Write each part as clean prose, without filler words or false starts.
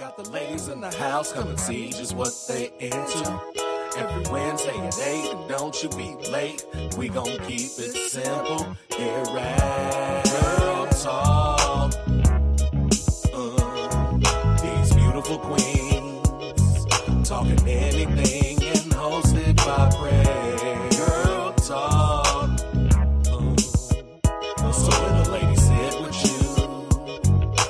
Got the ladies in the house, come and see just what they into. Every Wednesday at 8, and don't you be late. We gon' keep it simple here at Girl Talk. These beautiful queens talking anything and hosted by Prey. Girl Talk. So when the ladies sit with you,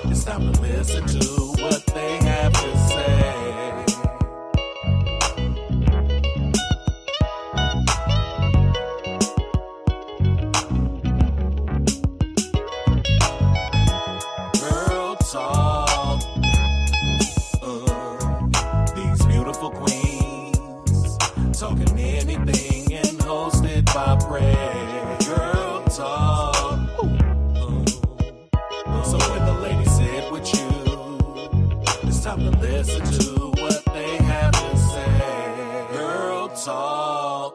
it's time to listen to what they have to say. Girl Talk. These beautiful queens talking anything and hosted by Prey. Girl Talk. So when the ladies sit with you, it's time to listen to what they have to say. Girl Talk.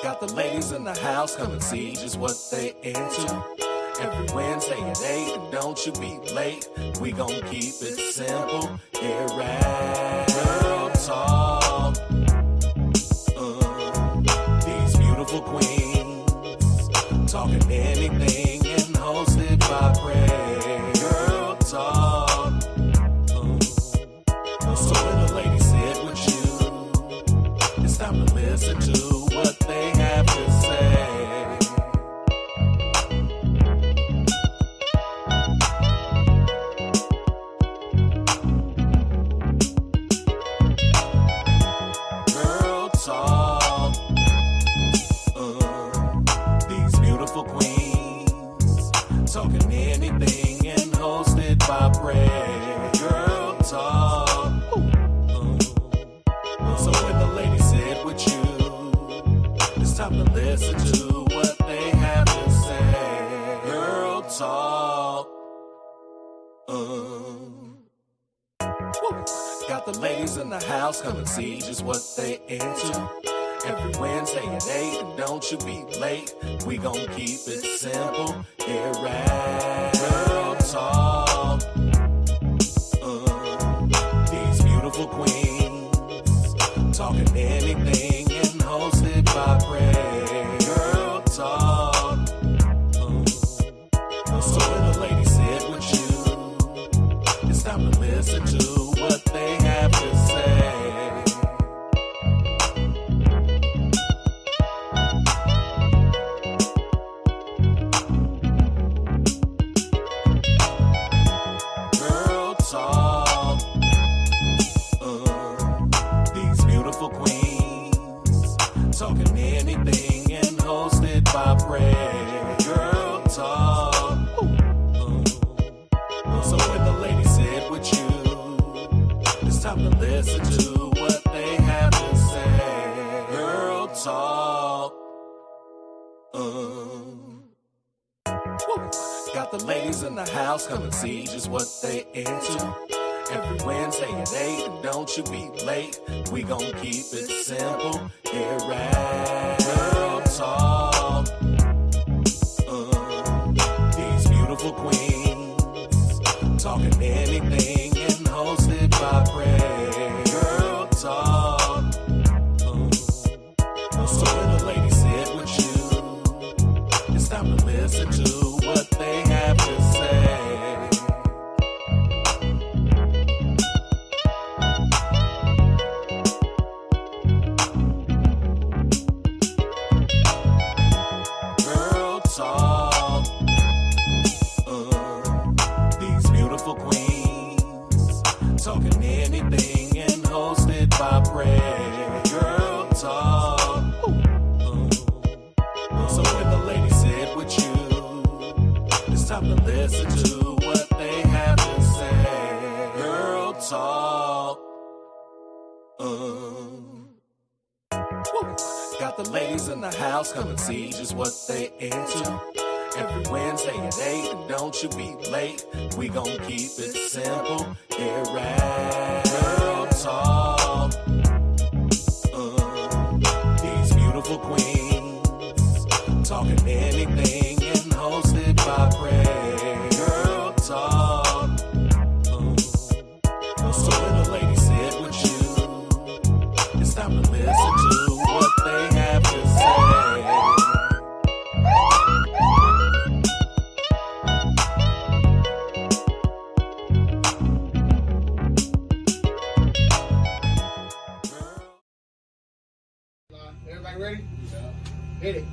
Got the ladies in the house, come and see just what they into. Every Wednesday at 8, and don't you be late. We gon' keep it simple here at Girl Talk. These beautiful queens talking anything and hosted by Prey. Girl Talk. So when the ladies sit with you, it's time to listen to what they have to say. Girl Talk. These beautiful queens talking anything and hosted by Prey. Girl Talk. So when the ladies sit with you, it's time to listen to what they have to say. Girl Talk. Got the ladies in the house, come and see just what they into. Every Wednesday at 8, and don't you be late. We gon' keep it simple here at Girl Talk. These beautiful queens talking anything and hosted by Prey. Girl Talk. So when the ladies sit with you, it's time to listen to what they have to say. Girl Talk. These beautiful queens talking anything and hosted by Prey. Girl Talk. So when the ladies sit with you, it's time to listen to what they have to say. Girl Talk. Got the ladies in the house, come and see just what they into. Every Wednesday at 8, and don't you be late. We gon' keep it simple here at Girl Talk. These beautiful queens talking anything and hosted by Prey. Girl Talk. So when the ladies sit with you, it's time to listen to what they have to say. Girl Talk. These beautiful queens talking anything and hosted by Prey. Girl Talk. So when the ladies sit with you, it's time to listen to what they have to say. Girl Talk. Got the ladies in the house, come and see just what they into. Every Wednesday at 8, and don't you be late. We gon' keep it simple here at Girl Talk. These beautiful queens talking anything and hosted by Prey. Girl Everybody ready? Yeah. Hit it.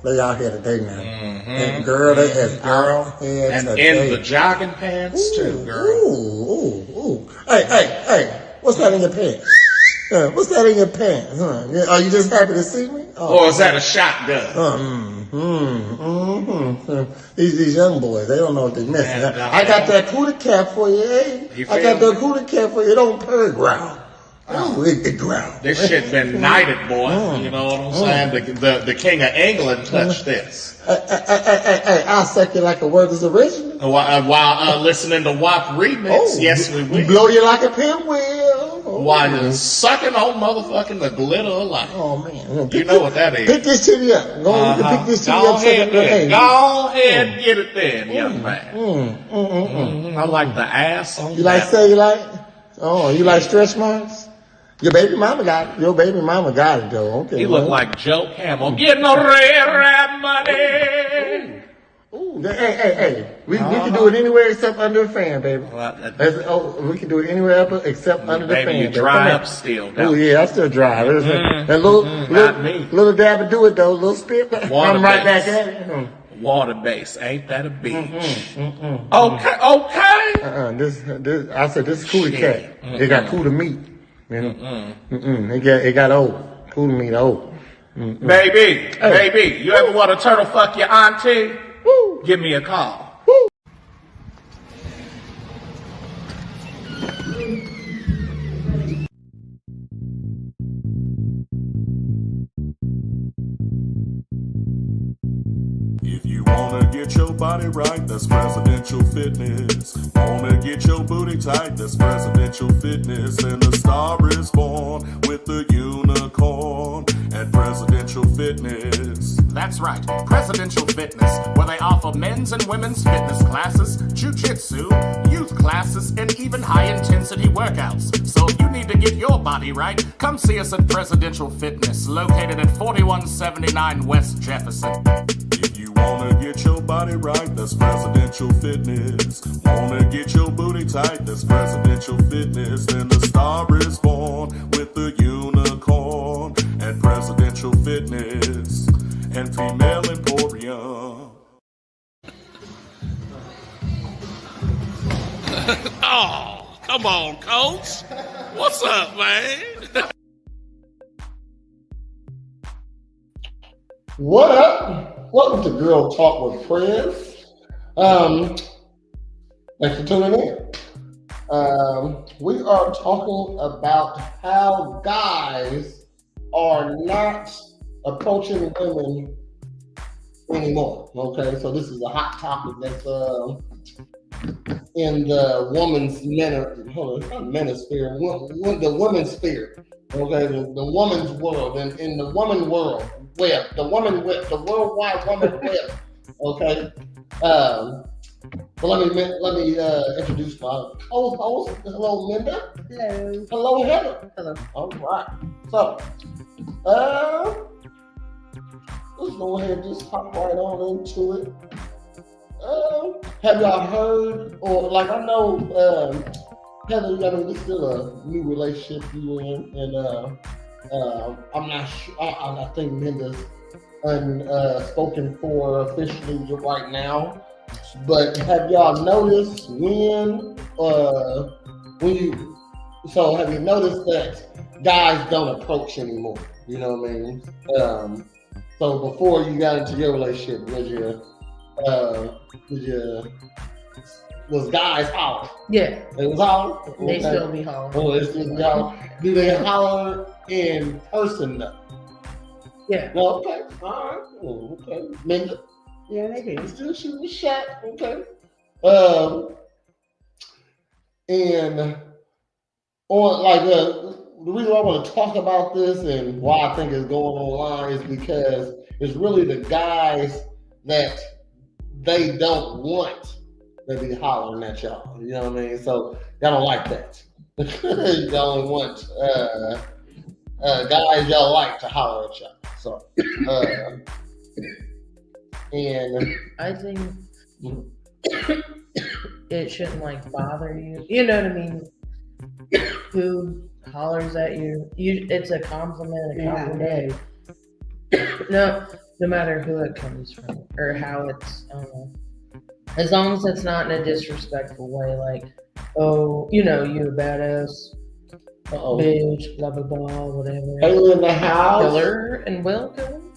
They out here today, man. And girl, they as out here and today. in the jogging pants too, girl. Ooh. Hey, what's that in your pants? What's that in your pants? Are you just happy to see me? Or is that a shotgun? These young boys, they don't know what they're missing. I got that cootie cap for you, eh? I got that cootie cap for you. It don't purr growl. Oh, it growl. This shit been knighted, boy. You know what I'm saying? The King of England touched this. I'll suck you like a Werther's original. While listening to WAP remix, yes we will. Blow you like a pinwheel. While sucking on motherfucking the glitter of life. Oh man, you know what that is. Pick this titty up. Pick this titty up. Go ahead and get it then, young man. I like the ass on you like cellulite? Oh, you like stretch marks? Your baby mama got it though. Okay. He look like Joe Camel. Getting no red money. Ooh. Hey. We can do it anywhere except under a fan, baby. We can do it anywhere except under the fan. Baby, you dry up still. Oh yeah, I still dry. And little dab to do it though. Little spit. I'm right back at it. Water base, ain't that a beach? Okay. This I said this is cootie cat. They got cootie meat. You know? It got old. Cootie meat old. Baby, you ever want to turtle fuck your auntie? Woo. Give me a call. Woo. If you wanna get your body right, that's Presidential Fitness. Wanna get your booty tight, that's Presidential Fitness. And the star is born with the unicorn at Presidential Fitness. That's right, Presidential Fitness, where they offer men's and women's fitness classes, jiu-jitsu, youth classes, and even high-intensity workouts. So if you need to get your body right, come see us at Presidential Fitness, located at 4179 West Jefferson. If you Wanna get your body right, that's Presidential Fitness. Wanna get your booty tight, that's Presidential Fitness. Then the star is born with the unicorn at Presidential Fitness and Female Emporium. Oh, come on, Coach. What's up, man? What up? Welcome to Girl Talk with Friends. Thanks for tuning in. We are talking about how guys are not approaching women anymore. Okay, so this is a hot topic that's in the woman's manosphere, the women's sphere. Okay, the woman's world, and in the woman world web, the World Wide Woman Web. Okay, so let me introduce my co-host. Hello, Linda. Hello. Hello, Heather. Hello. All right. So, let's go ahead and just hop right on into it. Have y'all heard, or like I know, Heather, I mean, this is still a new relationship you in, and I'm not sure. I think Linda's unspoken for officially right now. But have y'all noticed have you noticed that guys don't approach anymore? You know what I mean? So before you got into your relationship, was guys holler? Yeah, They was holler? they Okay. still be hollering. Oh, they still be holler. Do they holler in person though? Yeah. No, okay. All right. Oh, okay. Linda? Yeah, they do. Still shooting a shot, okay. And on like the reason why I want to talk about this and why I think it's going online is because it's really the guys that they don't want to be hollering at y'all. You know what I mean? So y'all don't like that. Y'all only want guys y'all like to holler at y'all. So and I think it shouldn't like bother you. You know what I mean? Who hollers at you? It's a compliment, a compliment. No matter who it comes from or how it's. I don't know. As long as it's not in a disrespectful way, like, oh, you a badass, bitch, blah blah blah, whatever. Haley in the house. Hello and welcome.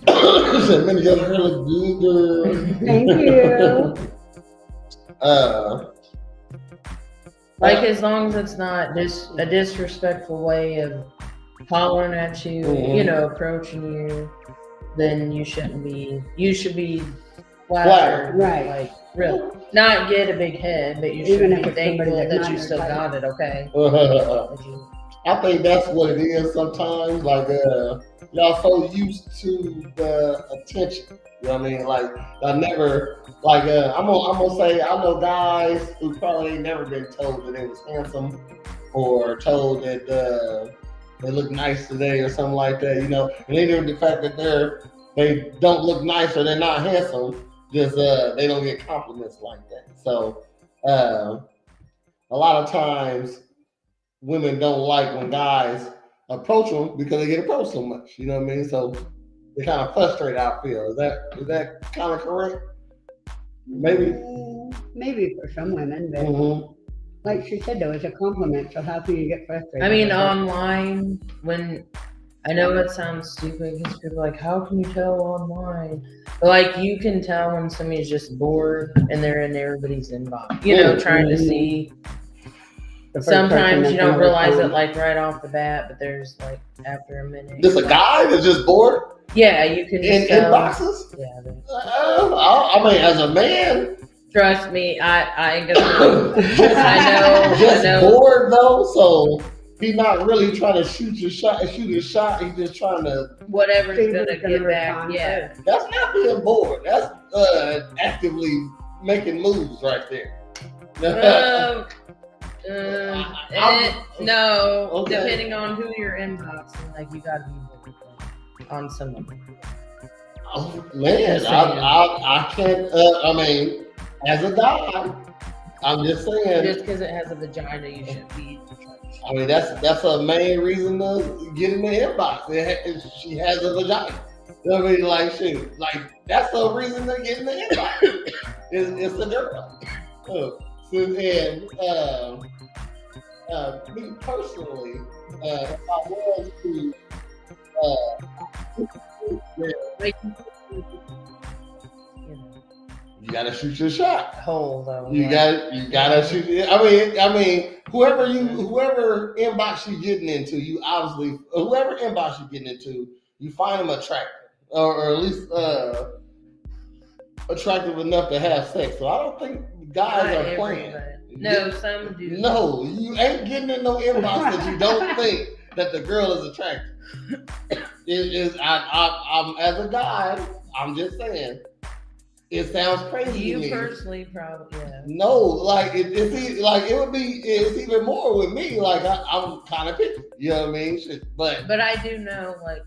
Many young girls look good. Thank you. Like, as long as it's not a disrespectful way of hollering at you, approaching you, then you shouldn't be. You should be flattered, right? Like, really, not get a big head, but you should be thankful that you still got it. Okay. I think that's what it is sometimes. Like, y'all so used to the attention. You know what I mean? Like, I never, like, I'm gonna say, I know guys who probably ain't never been told that they was handsome or told that they look nice today or something like that, and even the fact that they don't look nice or they're not handsome, just they don't get compliments like that. So a lot of times women don't like when guys approach them because they get approached so much. You know what I mean? So they kind of frustrate, I feel. Is that kind of correct? Maybe. Maybe for some women, but like she said, though, it's a compliment. So how can you get frustrated? I mean, online, when I know it sounds stupid because people are like, how can you tell online? But like, you can tell when somebody's just bored and they're in everybody's inbox, trying to see. Sometimes you don't realize it like right off the bat, but there's like after a minute. Just a guy that's just bored? Yeah, you can just in boxes? Yeah. I mean, as a man. Trust me, I ain't gonna. I know. Just bored though, so he's not really trying to shoot his shot. He's just trying to whatever's gonna get back. Yeah. That's not being bored. That's actively making moves right there. No, okay. Depending on who you're inboxing, like you gotta be looking on someone. Man, Just I can't. I mean, as a guy, I'm just saying. Just because it has a vagina, you shouldn't be. I mean, that's a main reason to get in the inbox. She has a vagina. You know what I mean? Like, shit. Like, that's the reason to get in the inbox. It's a girl. And me personally, if I was to, you gotta shoot your shot. Hole though. You gotta shoot it. I mean, whoever inbox you getting into, you obviously whoever inbox you getting into, you find them attractive, or at least attractive enough to have sex. So I don't think guys are playing. No, some do. No, you ain't getting in no inbox that you don't think that the girl is attractive. I'm as a guy, I'm just saying. It sounds crazy You to me. personally probably, yeah. No, like it's even more with me. Like I'm kind of picky. You know what I mean? Shit, but I do know, like,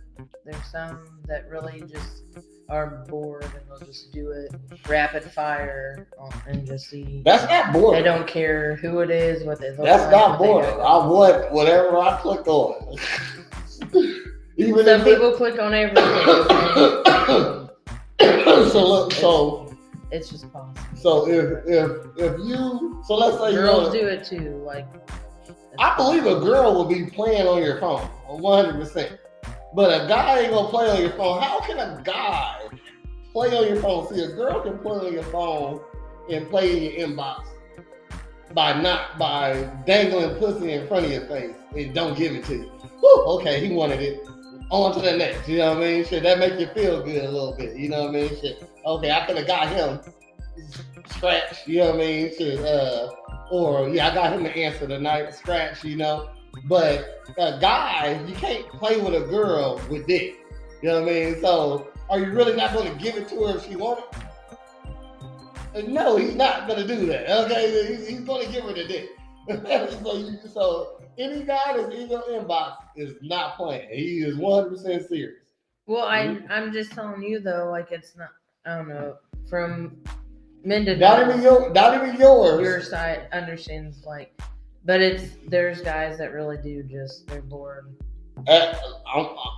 there's some that really just are bored and they'll just do it rapid fire and just see. that's not boring. They don't care who it is, what they look That's like. not what they boring. go I on. want whatever I click on. Even Some if people click on everything. so It's just possible. so if you let's say Girls do it too. Like, I believe a girl will be playing on your phone 100%. But a guy ain't gonna play on your phone. How can a guy play on your phone? See, a girl can play on your phone and play in your inbox by dangling pussy in front of your face and don't give it to you. Whew, okay, he wanted it. On to the next, you know what I mean? Shit, that make you feel good a little bit, you know what I mean? Shit, okay, I could have got him scratch, you know what I mean? Shit, or yeah, I got him to answer tonight, scratch, you know. But a guy, you can't play with a girl with dick, you know what I mean? So, are you really not going to give it to her if she wants it? No, he's not going to do that. Okay, he's going to give her the dick. so any guy that's in your inbox is not playing. He is 100% serious. well, I'm just telling you though, like, it's not. I don't know, from men to Not even yours. your side understands, like, but there's guys that really do just, they're bored.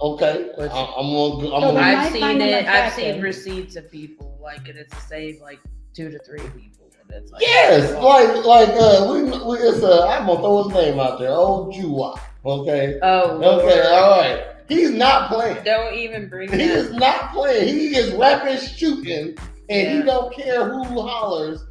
Okay. Which- I'm So gonna. I I've seen find them it. I've attractive. seen receipts of people like it. It's to save like 2 to 3 people. And it's like, Yes, we it's I'm gonna throw his name out there. Old Jua. Okay. Oh, Okay. Lord. All right. He's not playing. Don't even bring He that. is not playing. He is rapid shooting, and he Yeah. don't care who hollers.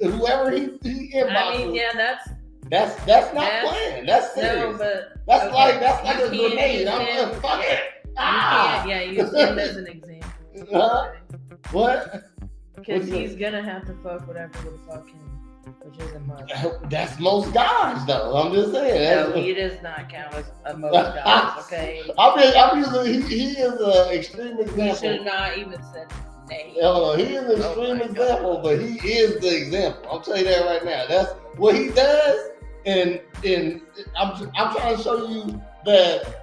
Whoever he inboxes. I mean, yeah, that's That's not That's- playing. That's serious. no, but that's okay. like You a can't grenade. use I'm him. like, fuck it. you Ah. can't. Yeah, use him as an example. Huh? What? Because What's that? he's gonna have to fuck whatever would fuck him, which isn't much. That's most guys, though. I'm just saying. No, That's- he does not count as a most guys. Okay, I'm using. He is an extreme he should example. not even said name. No, he is an Oh extreme my example, God. but he is the example. I'll tell you that right now. That's what he does, and I'm trying to show you that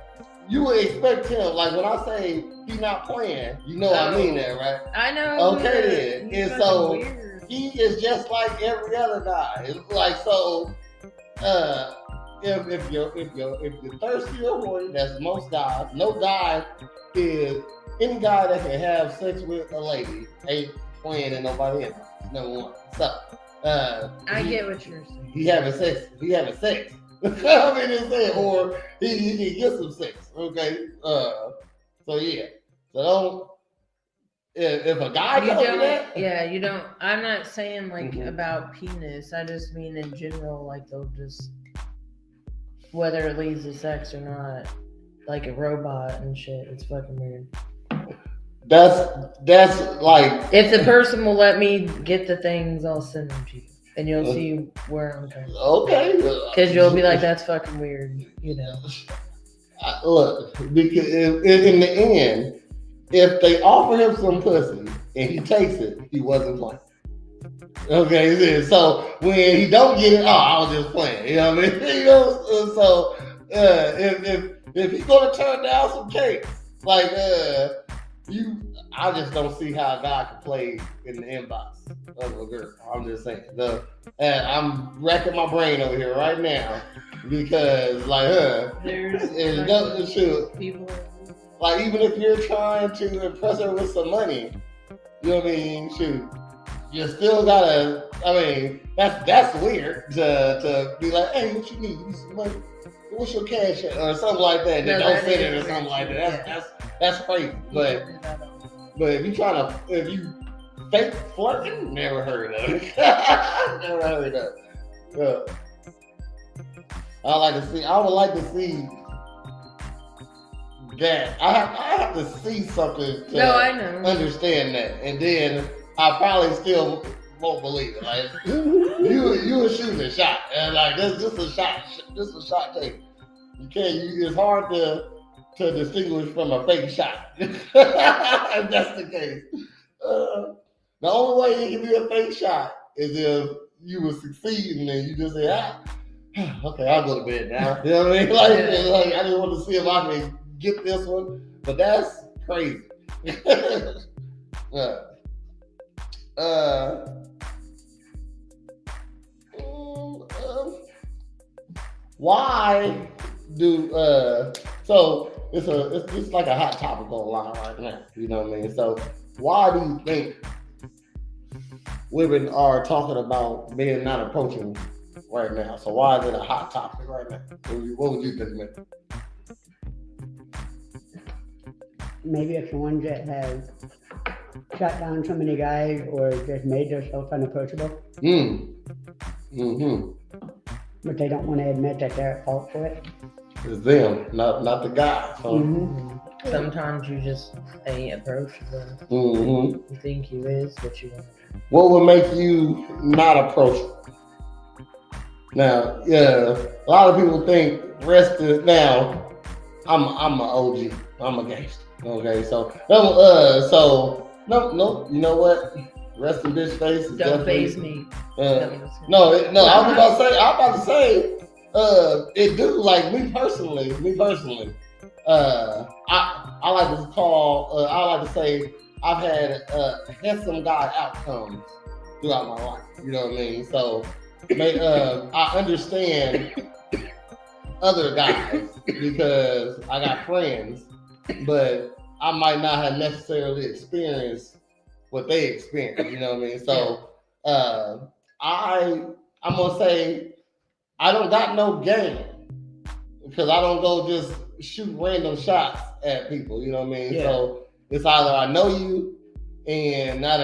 you would expect him. Like when I say he's not playing, you know I mean that, right? I know. Okay, then. he's And fucking so- weird. He is just like every other guy. It's like so. If you're thirsty or horny, that's most guys. No guy is any guy that can have sex with a lady ain't playing in nobody else. Number one. So I get what you're saying. he having sex. I mean, it's saying, or he can get some sex. Okay. So yeah. So don't. If a guy You tells me don't. that, Yeah, you don't. I'm not saying like Mhm. about penis. I just mean in general, like they'll just whether it leads to sex or not, like a robot and shit. It's fucking weird. that's like If the person will let me get the things, I'll send them to you, and you'll see where I'm coming. okay. Because you'll be like, "That's fucking weird," you know. Look, because in the end, if they offer him some pussy and he takes it, he wasn't playing. Okay, so when he don't get it, I was just playing. You know what I mean? You know, so if he's gonna turn down some cakes, like I just don't see how a guy can play in the inbox of a girl. I'm just saying. And I'm racking my brain over here right now because, like, There's shoot, people. like, even if you're trying to impress her with some money, you know what I mean? Shoot, you still gotta. I mean, that's weird to be like, hey, what you need? You need some money? What's your cash at? Or something like that. No, Don't that send it is or something weird. like that. Yeah. That's crazy. But if you fake flirting, never heard of it. Never heard of it. I would like to see that. I have to see something to I know. understand that, and then I probably still won't believe it. Like you were shooting a shot, and like this a shot. This is a shot take. You can't. It's hard to distinguish from a fake shot. If that's the case. The only way it can be a fake shot is if you were succeeding and you just say, okay, I'll go to bed now. You know what I mean? Like I just want to see if I can get this one. But that's crazy. Why do so it's like a hot topic online right now, you know what I mean? So why do you think women are talking about men not approaching right now? So why is it a hot topic right now? What would you think, man? Maybe it's the ones that have shut down so many guys or just made themselves unapproachable, but they don't want to admit that they're at fault for it. It's them, not the guy. So. Sometimes you just ain't approachable. You You think you is, but you ain't. What would make you not approachable? Now, yeah, a lot of people think rest is now. I'm an OG. I'm a gangster. Okay, so no. You know what? Rest in bitch face. Is Don't definitely- face me. No. I was about to say. It do, like me personally. I like to call. I like to say I've had some guy outcomes throughout my life. You know what I mean? So, I understand other guys because I got friends, but I might not have necessarily experienced what they experienced. You know what I mean? So, I'm gonna say I don't got no game because I don't go just shoot random shots at people. You know what I mean? Yeah. So it's either I know you and I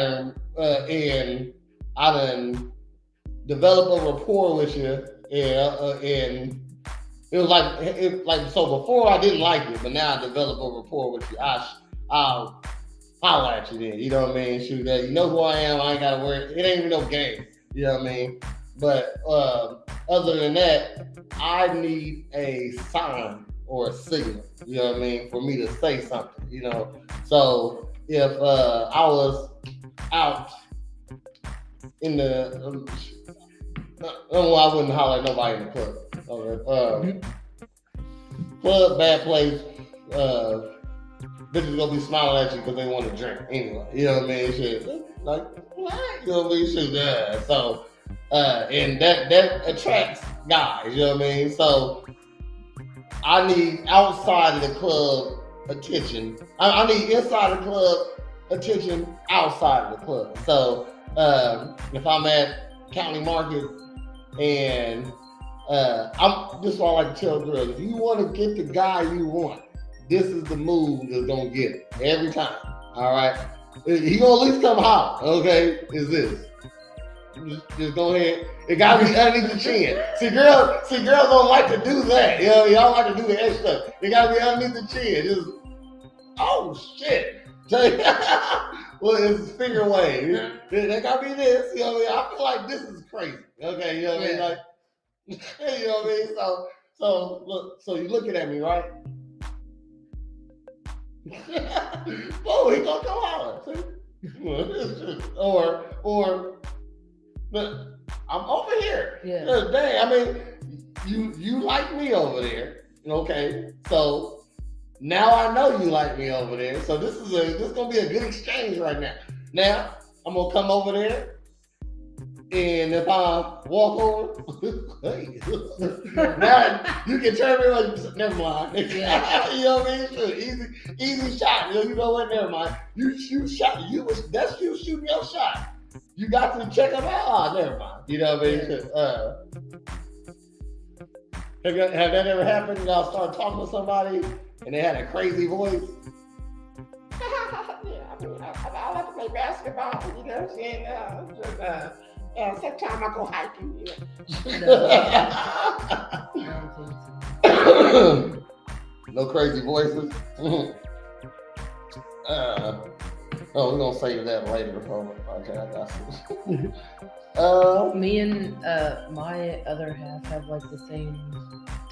done develop a rapport with you, and it was like so before I didn't like you, but now I develop a rapport with you. I'll holler at you then. You know what I mean? Shoot that. You know who I am. I ain't gotta worry. It ain't even no game. You know what I mean? But other than that, I need a sign or a signal, you know what I mean, for me to say something, you know. So if I was out in the, I wouldn't holler at nobody in the club. Okay. Club, bad place. Bitches gonna be smiling at you because they want to drink anyway. You know what I mean? Shit, like what? You know what I mean? Shit, yeah. So. And that attracts guys, you know what I mean? So I need outside of the club attention. I need inside the club attention outside of the club. So if I'm at County Market and this is what I like to tell girls, if you want to get the guy you want, this is the move that's gonna get it every time. All right, he gonna at least come holler. Okay, is this? Just go ahead. It gotta be underneath the chin. See, girls don't like to do that. You know, y'all like to do the extra. It gotta be underneath the chin. Just, oh shit. Well, it's figure wave. They gotta be this. You know what I mean? I feel like this is crazy. Okay, you know what I mean? Like, you know what I mean? So look. So you looking at me, right? Oh, he gonna come out. Or. But I'm over here. Yeah. Dang, I mean, you like me over there. Okay. So Now I know you like me over there. So this is gonna be a good exchange right now. Now I'm gonna come over there, and if I walk over, hey, now you can turn me like, never mind. You know what I mean? Sure, easy shot. You know what? Never mind. You shoot shot. That's you shooting your shot. You got to check them out. Oh, never mind. You know what I mean? Have that ever happened? Y'all start talking to somebody and they had a crazy voice? Yeah, I like to play basketball. You know what I'm saying? Sometimes I go hiking. No crazy voices. We're gonna save that later. Okay, I got you. Me and my other half have like the same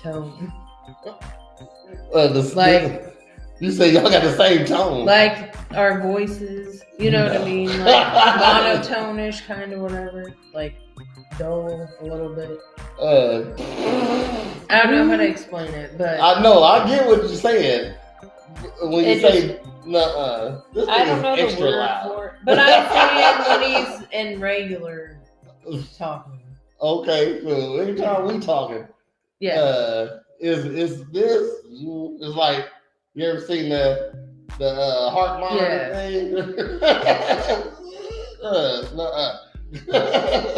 tone. You say y'all got the same tone. Like our voices, you know what I mean? Like monotone-ish, kind of whatever. Like dull a little bit. I don't know how to explain it, but I know I get what you're saying. When you say this I don't know the word loud. for it, but I'm saying when he's in regular talking. Okay, so anytime we talking, is this? It's like you ever seen the heart monitor thing?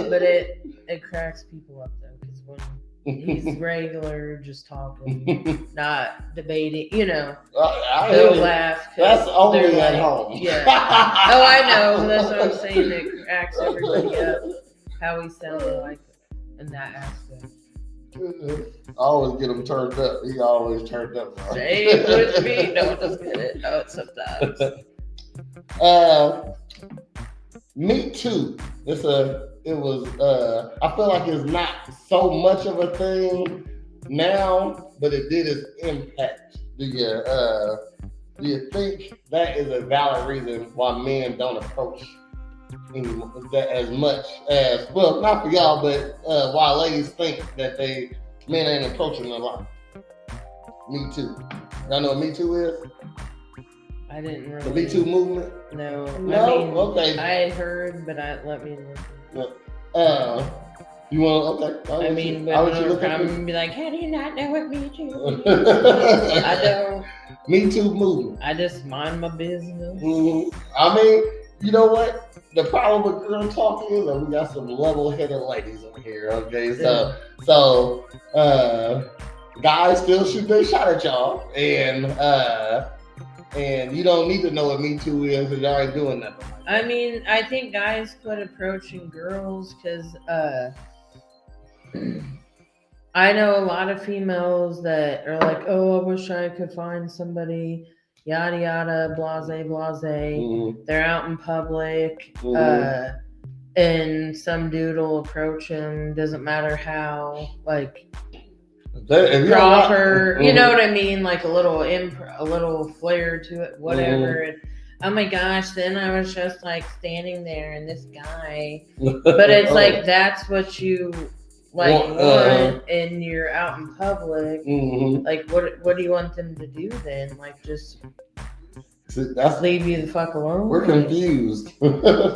But it cracks people up though, because when he's regular, just talking, not debating, you know, they'll laugh. That's only like, at home. Yeah. Oh, I know. That's what I'm saying. It cracks everybody up. How he sounded like in that aspect. I always get him turned up. He always turned up. Bro. Same with me. No, just get it. Oh, sometimes. Me too. I feel like it's not so much of a thing now, but it did its impact. Do you think that is a valid reason why men don't approach that as much as, well, not for y'all, but why ladies think that men ain't approaching a lot? Me Too. Y'all know what Me Too is? I didn't really. The Me Too movement? No. Okay. I heard, but let me look. You want? Okay. I'm gonna be like, how do you not know what Me Too is? I don't. Me Too movement. I just mind my business. Mm-hmm. I mean, you know what? The problem with girl talk is that we got some level-headed ladies over here. Okay, so guys still shoot their shot at y'all, and you don't need to know what Me Too is because y'all ain't doing nothing. I mean, I think guys quit approaching girls because I know a lot of females that are like, oh, I wish I could find somebody, yada yada, blase blase. Mm-hmm. They're out in public, mm-hmm. And some dude will approach them. Doesn't matter how, like proper, you know what I mean? Like a little flair to it, whatever. Mm-hmm. And, oh my gosh! Then I was just like standing there, and this guy. But it's like that's what you want, and you're out in public. Mm-hmm. Like, what do you want them to do then? Like, just leave you the fuck alone? We're confused.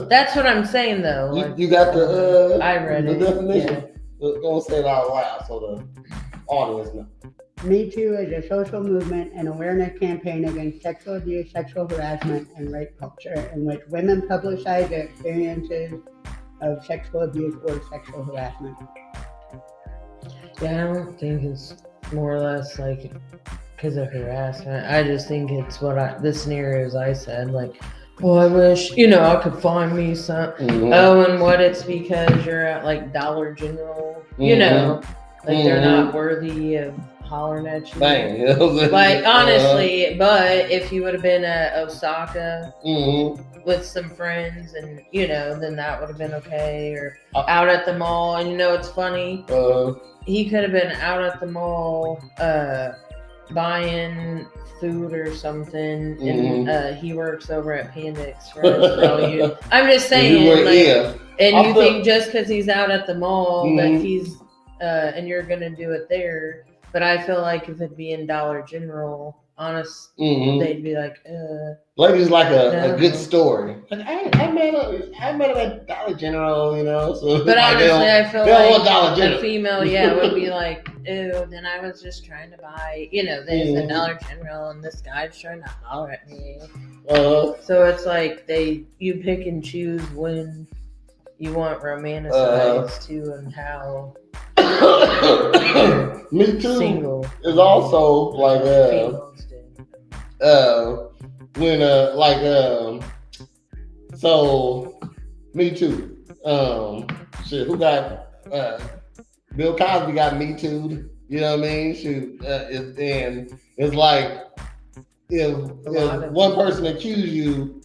That's what I'm saying, though. You got the I read the it. definition. Yeah. Don't say it out loud so the audience knows. Me Too is a social movement and awareness campaign against sexual abuse, sexual harassment, and rape culture in which women publicize their experiences of sexual abuse or sexual harassment. Yeah, I don't think it's more or less like because of harassment. I just think it's the scenarios I said, like, oh, I wish, I could find me some. Mm-hmm. Oh, and what it's because you're at like Dollar General, mm-hmm. Like they're not worthy of hollering at you. Dang. Like, honestly, but if you would have been at Osaka mm-hmm. with some friends and, then that would have been okay. Or out at the mall. And it's funny. He could have been out at the mall buying food or something. Mm-hmm. And he works over at Panda Express. So I'm just saying. You think just because he's out at the mall mm-hmm. that he's... and you're going to do it there. But I feel like if it'd be in Dollar General, honest, Mm-hmm. they'd be like, Ladies like a No. good story. Like, I met him at Dollar General, you know. So but like, honestly, I feel they don't want Dollar like General. a female, would be like, ew, then I was just trying to buy, there's a Dollar General and this guy's trying to holler at me. So it's like you pick and choose when you want romanticized too and how Me Too single is also like females do. when so Me Too. Shit, who got Bill Cosby got Me Too? You know what I mean? Shoot, and it's like if one person accused you,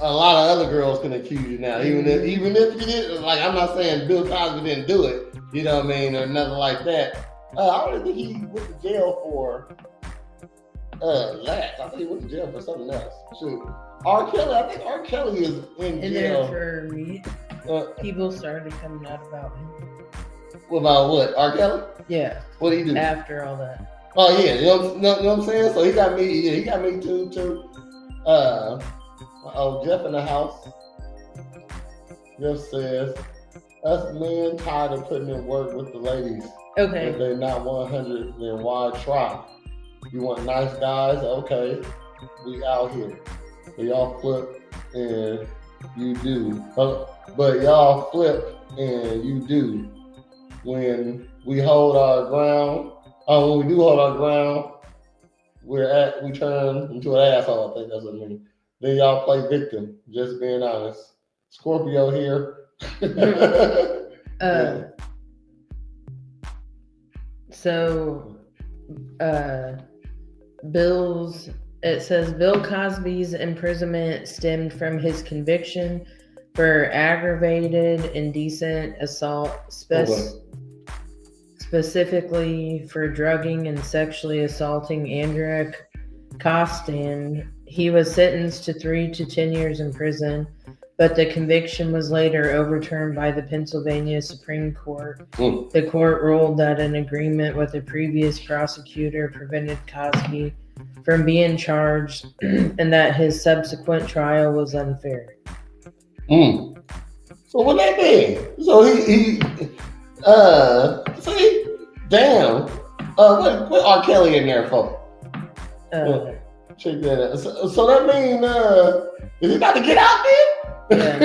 a lot of other girls can accuse you now. Even if you didn't, like, I'm not saying Bill Cosby didn't do it, you know what I mean, or nothing like that. I don't think he went to jail for that. I think he went to jail for something else. Shoot. R. Kelly, I think R. Kelly is in And jail. then for me, people started coming out about him. About what? R. Kelly? Yeah. What did he do? After all that. Oh yeah, you know what I'm saying? So he got me too. Jeff in the house. Jeff says, us men tired of putting in work with the ladies. Okay. If they're not 100, then why try? You want nice guys? Okay, we out here. So y'all flip and you do. But y'all flip and you do. When we hold our ground, when we do hold our ground, we turn into an asshole. I think that's what I mean. Then y'all play victim. Just being honest. Scorpio here. So, it says Bill Cosby's imprisonment stemmed from his conviction for aggravated indecent assault, specifically for drugging and sexually assaulting Andrea Costin. He was sentenced to 3 to 10 years in prison, but the conviction was later overturned by the Pennsylvania Supreme Court. The court ruled that an agreement with a previous prosecutor prevented Cosby from being charged and that his subsequent trial was unfair. So what that mean? So damn. What R. Kelly in there for? Check that out. So that mean, is he about to get out there? Yeah.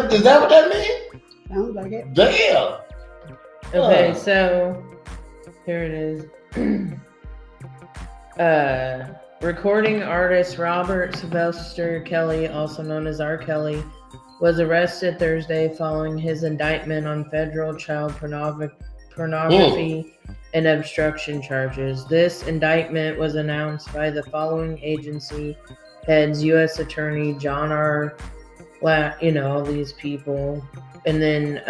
Is that what that means? Sounds like it. Damn. Okay, so here it is. Recording artist Robert Sylvester Kelly, also known as R. Kelly, was arrested Thursday following his indictment on federal child pornography and obstruction charges. This indictment was announced by the following agency heads: U.S. Attorney John R. all these people. And then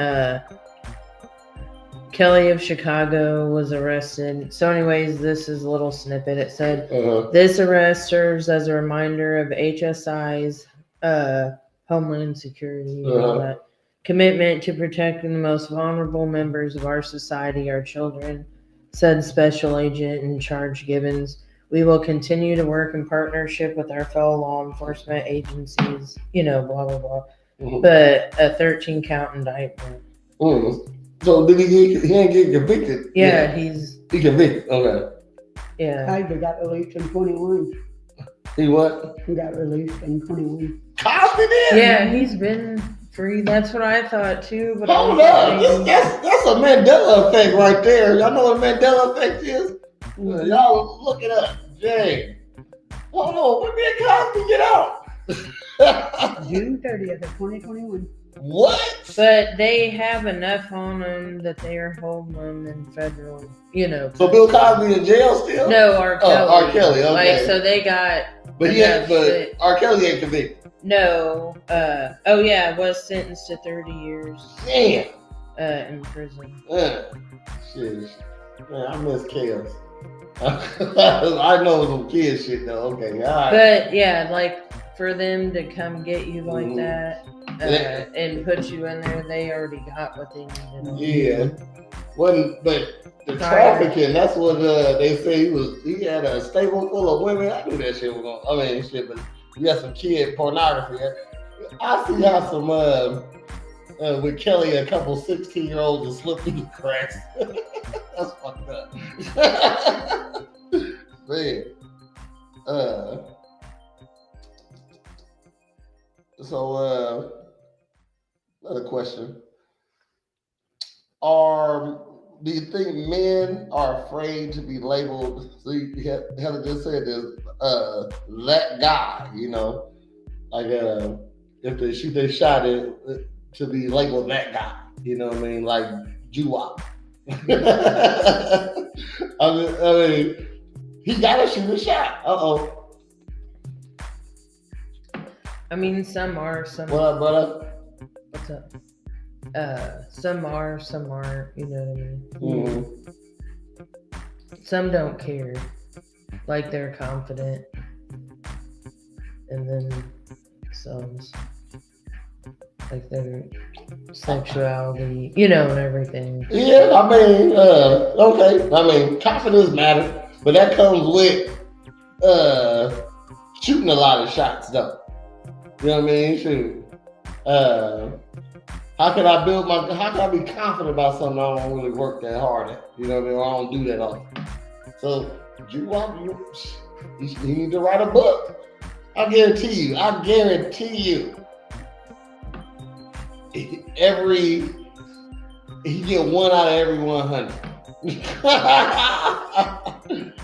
Kelly of Chicago was arrested. So anyways, this is a little snippet. It said, this arrest serves as a reminder of HSI's Homeland Security and all that commitment to protecting the most vulnerable members of our society, our children, said Special Agent in Charge Gibbons. We will continue to work in partnership with our fellow law enforcement agencies, blah, blah, blah. But a 13-count indictment. So did he ain't get convicted? Yeah, he convicted. Okay. Yeah. Cosby got released in 21. He what? He got released in 21. Cosby did? Yeah, he's been free. That's what I thought too. But hold up, that's a Mandela effect right there. Y'all know what a Mandela effect is? Y'all look it up. Jay. Hold on, when did Cosby get out? June 30th of 2021. What? But they have enough on them that they are holding them in federal, So Bill Cosby in jail still? No, R. Kelly. R. Kelly, okay. So they got. But R. Kelly ain't convicted. No. Was sentenced to 30 years. Damn. In prison. Shit. Man, I miss chaos. I know some kid shit though. Okay, all right. But yeah, like for them to come get you like that and put you in there, they already got what they needed. Yeah. But the trafficking, that's what they say he had a stable full of women. I knew that shit was going. I mean, shit, but you got some kid pornography. I see how some with Kelly, a couple 16-year-olds will slip through the cracks. That's fucked up. Man. So another question. Do you think men are afraid to be labeled? See, Heather just said this, that guy, you know, like if they shoot their shot to be labeled that guy, you know what I mean, like Juwop. I mean, he gotta shoot a shot. I mean, some are, some. What up, brother? What's up? Some are, some aren't. You know what I mean? Mm-hmm. Some don't care, like they're confident, and then some's like their sexuality, you know, and everything. Yeah, I mean, okay. I mean, confidence matters, but that comes with shooting a lot of shots, though. You know what I mean? Shoot. How can I be confident about something I don't really work that hard at? You know what I mean? I don't do that often. So, you need to write a book. I guarantee you. He get 1 out of every 100.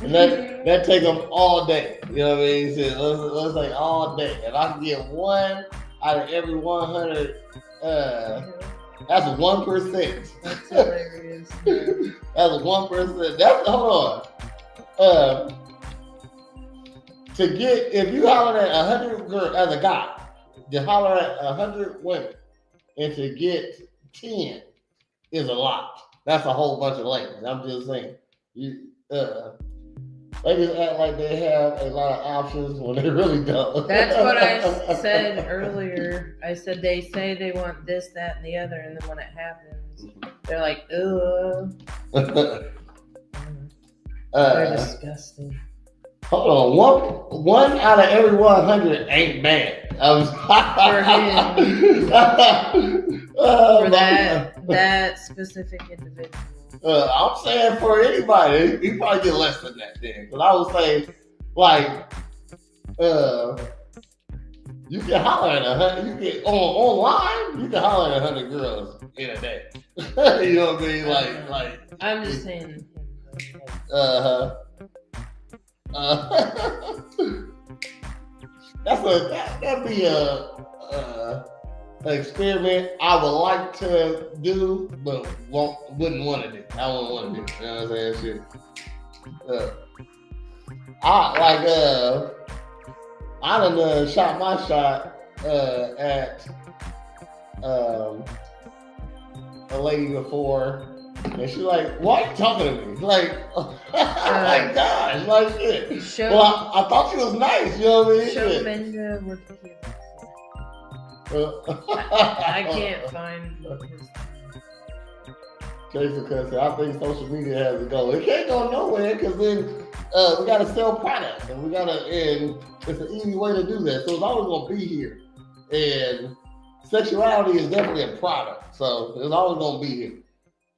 And that take him all day. You know what I mean? So let's say all day. If I can get 1 out of every 100, that's 1%. That's hilarious. That's 1%. Hold on. If you holler at 100 girls as a guy, you holler at 100 women, and to get 10 is a lot. That's a whole bunch of ladies. I'm just saying. Ladies act like they have a lot of options when they really don't. That's what I said earlier. I said they say they want this, that, and the other, and then when it happens, they're like, ugh. They're disgusting. Hold on, 1 out of every 100 ain't bad. For that specific individual. I'm saying for anybody, you probably get less than that then. But I would say, like, you can holler at 100. You can online. You can holler at 100 girls in a day. You know what I mean? Like. I'm just saying. That'd be an experiment I would like to do, but wouldn't want to do. I wouldn't want to do. You know what I'm saying? Shit. I done shot my shot at a lady before, and she's like, "Why are you talking to me?" Like, like gosh, like shit. Well, I thought she was nice. You know what I mean? Show Benja with the I can't find his. Jason Cussy, I think social media has to go. It can't go nowhere because then we gotta sell products and it's an easy way to do that. So it's always gonna be here. And sexuality is definitely a product. So it's always gonna be here.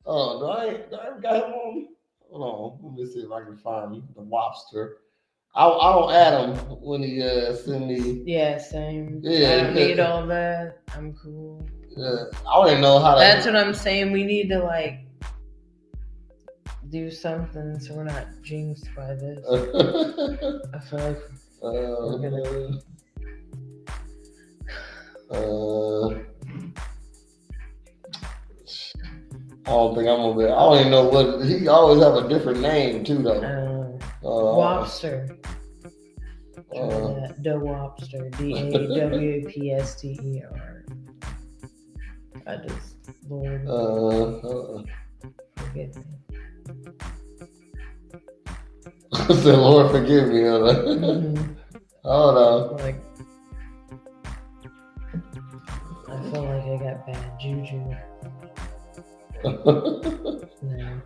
Oh, do I ever got him on? Hold on, let me see if I can find the Wobster. I don't add him when he send me. Yeah, same. Yeah, I don't need all that. I'm cool. Yeah, I don't even know how to. That's what I'm saying. We need to like do something so we're not jinxed by this. I feel like we're gonna. I don't think I'm gonna be. I don't even know what he always have a different name too though. Wobster. The Wobster. DAWPSTER. I just Lord forgive me. I said, Lord forgive me. Hold on. Like I feel like I got bad juju. No.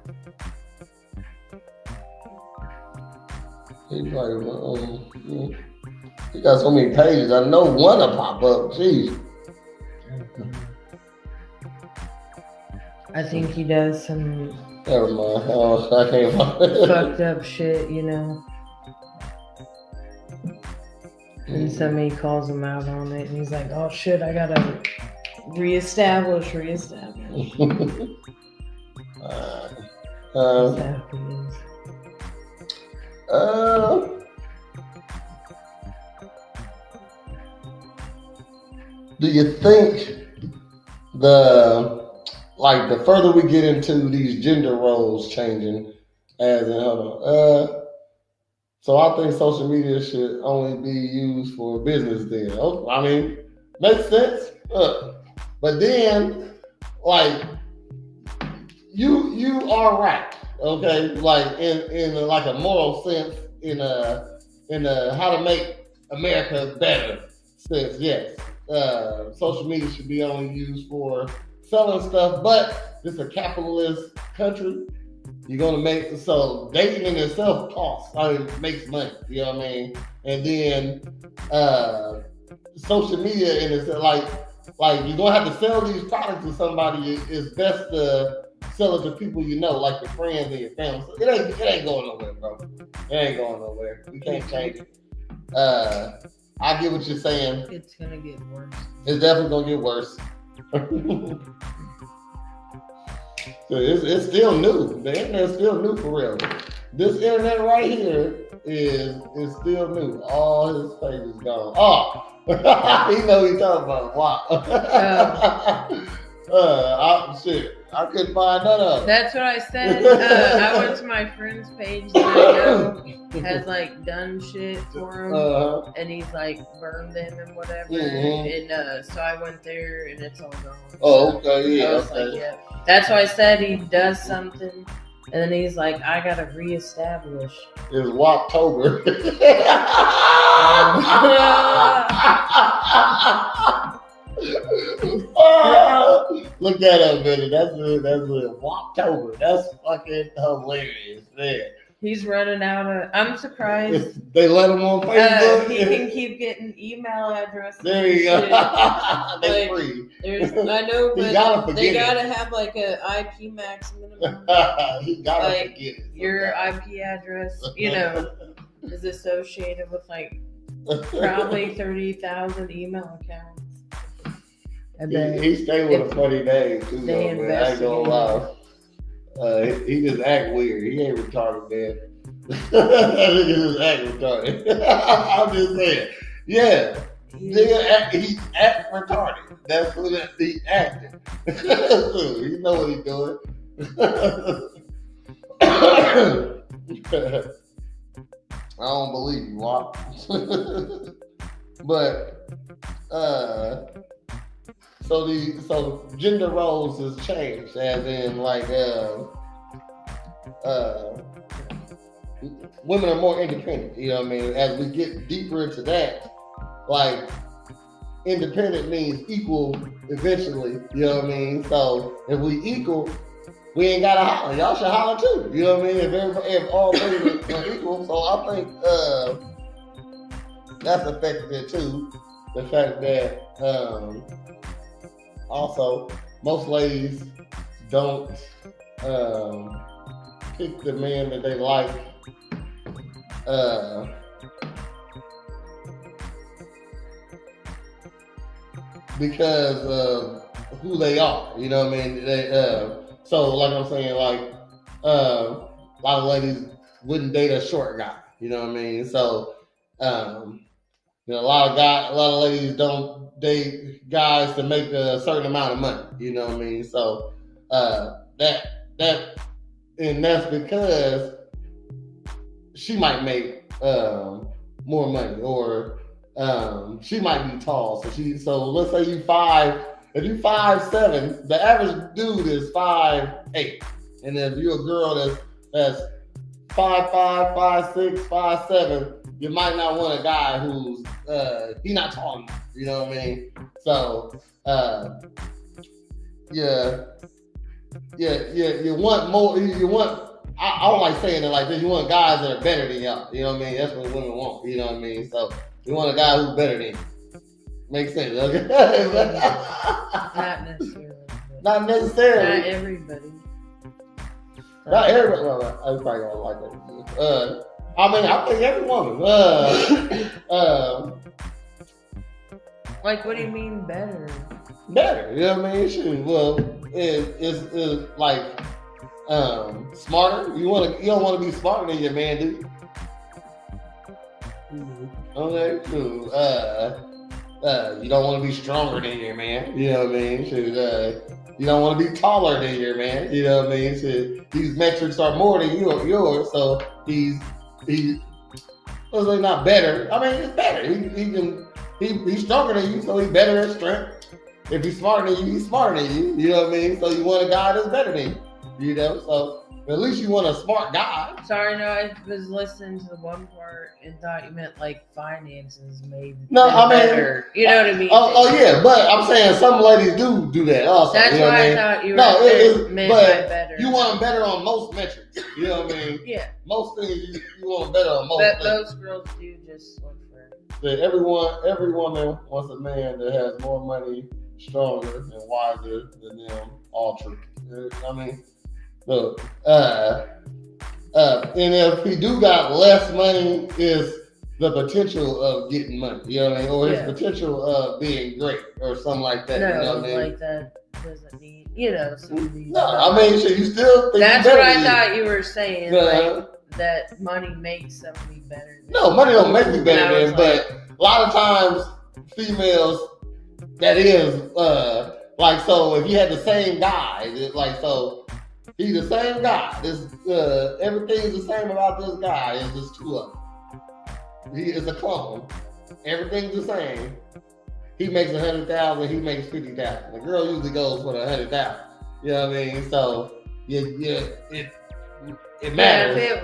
He got so many pages. I know one will pop up. Jeez. I think he does some Never mind. Oh, I can't find it. fucked up shit, you know. And somebody calls him out on it, and he's like, "Oh shit, I gotta reestablish." That's how he is. Do you think the further we get into these gender roles changing, as in, hold on, so I think social media should only be used for business then. Oh, I mean, makes sense. But then, like, you are right, okay? Like in like a moral sense, in a how to make America better sense, yes. Social media should be only used for selling stuff, but it's a capitalist country. You're gonna make so dating in itself costs. I mean, makes money. You know what I mean? And then social media in itself, like you're gonna have to sell these products to somebody. It's best to sell it to people you know, like your friends and your family. So it ain't going nowhere, bro. It ain't going nowhere. We can't change it. I get what you're saying. It's gonna get worse. It's definitely gonna get worse. So it's still new. The internet's still new for real. This internet right here is still new. All his pages gone. Oh, he know what he's talking about. Wow. Shit. I couldn't find none of it. That's what I said. I went to my friend's page that I know has like done shit for him, and he's like burned them and whatever. Mm-hmm. And so I went there, and it's all gone. Oh, okay, yeah. I was like, yeah. That's why I said he does something, and then he's like, I gotta reestablish. It's Woptober. Look that up, man. That's a Woptober. That's fucking hilarious, man. He's running out of. I'm surprised. They let him on Facebook. He can keep getting email addresses. There you go. They Like, free. I know, but they gotta have like a IP max minimum. He gotta Like, forget it. Your IP address, you know, is associated with like probably 30,000 email accounts. And then He stay with a funny name too, though, they man. I ain't gonna lie. He just act weird. He ain't retarded, man. He just act retarded. I'm just saying. Yeah. He act retarded. That's what he acting. You know what he doing. I don't believe you, Wop. But so gender roles has changed, as in like women are more independent. You know what I mean? As we get deeper into that, like independent means equal eventually. You know what I mean? So if we equal, we ain't gotta holler. Y'all should holler too. You know what I mean? If all things are equal, so I think that's affected it too. The fact that also most ladies don't pick the man that they like because of who they are. You know what I mean? So like I'm saying, like a lot of ladies wouldn't date a short guy. You know what I mean? So you know, a lot of ladies don't date guys to make a certain amount of money. You know what I mean? So that's because she might make more money, or she might be tall. So let's say you 5. If you 5'7", the average dude is 5'8", and if you're a girl that's 5'5", 5'6", 5'7", you might not want a guy who's he's not tall enough. You know what I mean? So yeah, you want more. You want. I don't like saying it like this. You want guys that are better than y'all. You know what I mean? That's what women want. You know what I mean? So you want a guy who's better than you. Makes sense. Okay? Not necessarily. Not necessarily. Not everybody. Not everybody. Well, I probably don't like that. I mean, I think every woman. Like, what do you mean better? Better. You know what I mean? Shoot. Well, it's like smarter. You don't want to be smarter than your man, do you? Okay. Cool. You don't want to be stronger than your man. You know what I mean? Shoot. You don't want to be taller than your man. You know what I mean? So these metrics are more than yours. So he's not better. I mean, it's better. He's stronger than you, so he's better at strength. If he's smarter than you, he's smarter than you. You know what I mean? So you want a guy that's better than you. You know, so at least you want a smart guy. Sorry, no, I was listening to the one part and thought you meant like finances maybe. No, I mean, better. You know what I mean? Oh yeah, but I'm saying some ladies do that also. That's you know why I mean? thought you were meant but by better. you want them better on most metrics. You know what I mean? Yeah. Most things you want them better on most. But things. most girls do just look for. That every woman wants a man that has more money, stronger, and wiser than them. All true. I mean, look, and if he do got less money, is the potential of getting money. You know what I mean? Or his potential of being great or something like that. No, you know what I mean? like that doesn't mean, you know, some of these. No, I mean, so you still think that's you what I better thought you were saying. Like, that money makes somebody better. No, money don't make me better than, like, but a lot of times females, that is, like, so if you had the same guy, like, so he's the same guy. This, everything's the same about this guy. It's just two of them. He is a clone. Everything's the same. He makes 100,000. He makes 50,000. The girl usually goes for the 100,000. You know what I mean? So it matters.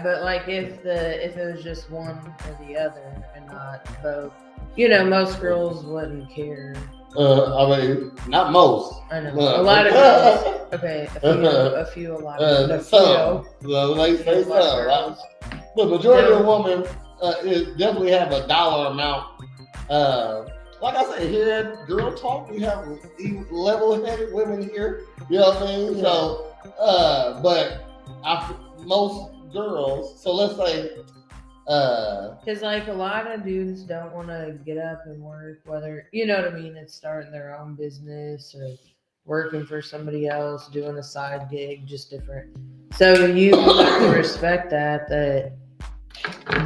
But like if it was just one or the other and not both, you know, most girls wouldn't care. I mean, not most. I know a lot of girls. Okay, a few, a lot of some. They say some. The majority of women definitely have a dollar amount. Like I said, here at Girl Talk, we have level-headed women here. You know what I mean? Yeah. So, but most girls. So let's say. Because like a lot of dudes don't want to get up and work, whether, you know what I mean, it's starting their own business or working for somebody else, doing a side gig, just different. So you have to respect that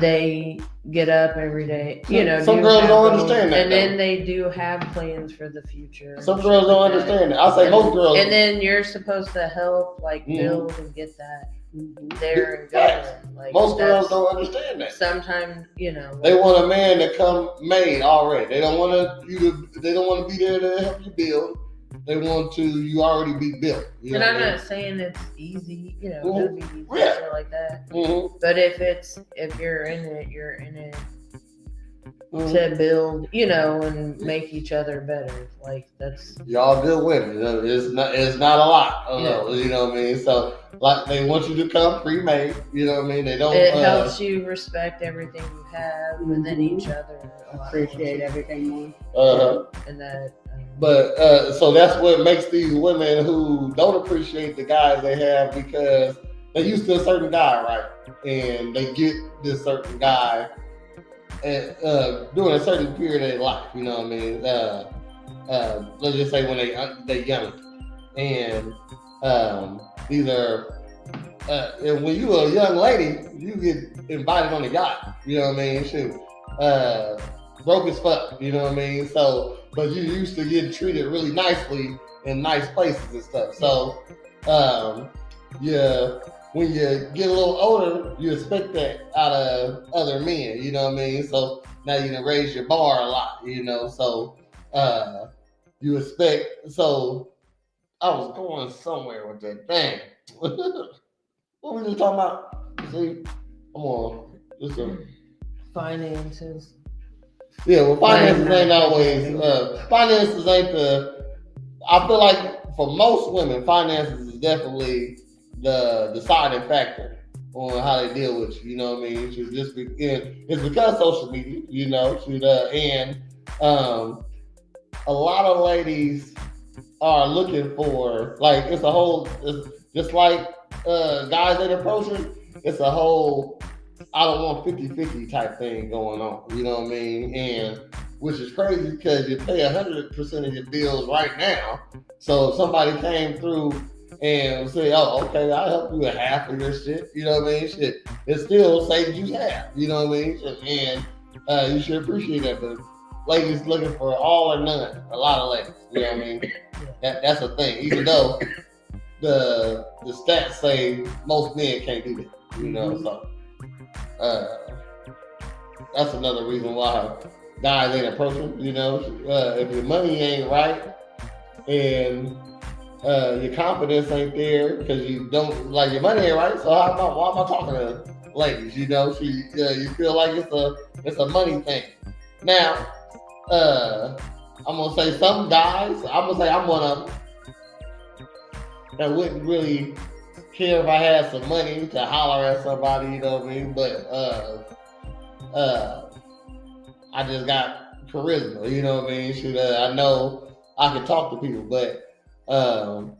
they get up every day, you know. Some girls don't understand that. And then they do have plans for the future. Some girls don't understand that. I'll say most girls. And then you're supposed to help, like, build and get that there and going. Like, most girls don't understand that. Sometimes, you know, they want a man to come made already. They don't want They don't want to be there to help you build. They want you already be built. You and know I'm what not saying it's easy, you know, Mm-hmm. it'll be easy shit like that. Mm-hmm. But if you're in it to build, you know, and make each other better. Like, that's y'all good women. It's not a lot. You know what I mean? So like they want you to come pre-made. You know what I mean? They don't. It helps you respect everything you have, and then each other appreciate everything more. And that. But so that's what makes these women who don't appreciate the guys they have, because they're used to a certain guy, right? And they get this certain guy during a certain period of their life. You know what I mean? Let's just say when they're young, and these are. And when you're a young lady, you get invited on a yacht. You know what I mean? Shoot, broke as fuck. You know what I mean? So, but you used to get treated really nicely in nice places and stuff. So, yeah, when you get a little older, you expect that out of other men. You know what I mean? So now you can raise your bar a lot. You know, so you expect. So I was going somewhere with that. Dang. What were we just talking about? See, come on. Finances. Yeah, well, finances ain't always. Finances ain't the. I feel like for most women, finances is definitely the deciding factor on how they deal with you. You know what I mean? It's because of social media. You know, and a lot of ladies are looking for like it's just like guys that approaching. It's a whole I don't want 50-50 type thing going on. You know what I mean? And which is crazy because you pay 100% of your bills right now. So if somebody came through and say, "Oh, okay, I'll help you with half of your shit," you know what I mean? Shit, it still saves you half. You know what I mean? And you should appreciate that. But ladies looking for all or none. A lot of ladies. You know what I mean? That's a thing. Even though the stats say most men can't do that. You know, so that's another reason why guys ain't approaching. You know, if your money ain't right and your confidence ain't there because you don't like your money ain't right. So why am I talking to ladies? You know, you feel like it's a money thing. Now, I'm gonna say some guys. I'm gonna say I'm one of them that wouldn't really care if I had some money to holler at somebody, you know what I mean? But I just got charisma, you know what I mean? I know I can talk to people, but and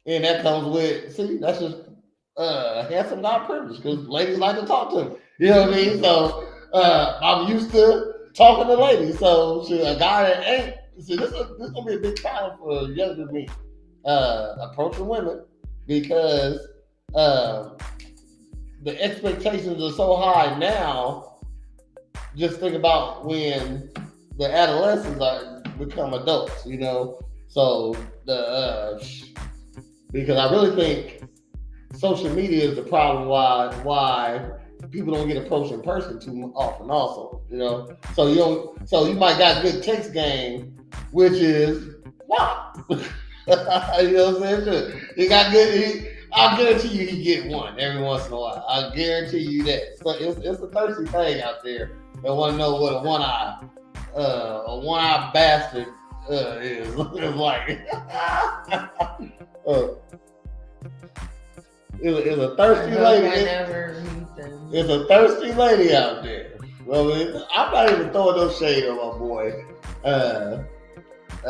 that comes with that's just handsome guy privilege because ladies like to talk to them, you know what I mean? So I'm used to talking to ladies, so a guy that ain't this gonna be a big problem for younger me approaching women. Because the expectations are so high now. Just think about when the adolescents become adults, you know. So because I really think social media is the problem why people don't get approached in person too often. Also, you know. So you might got good text game, which is wow. You know what I'm saying? He got good. I'll guarantee you he get one every once in a while. I guarantee you that. So it's a thirsty thing out there that want to know what a one-eye bastard is like. It's a thirsty lady. I never meet them. It's a thirsty lady out there. Well, I'm not even throwing no shade on my boy. I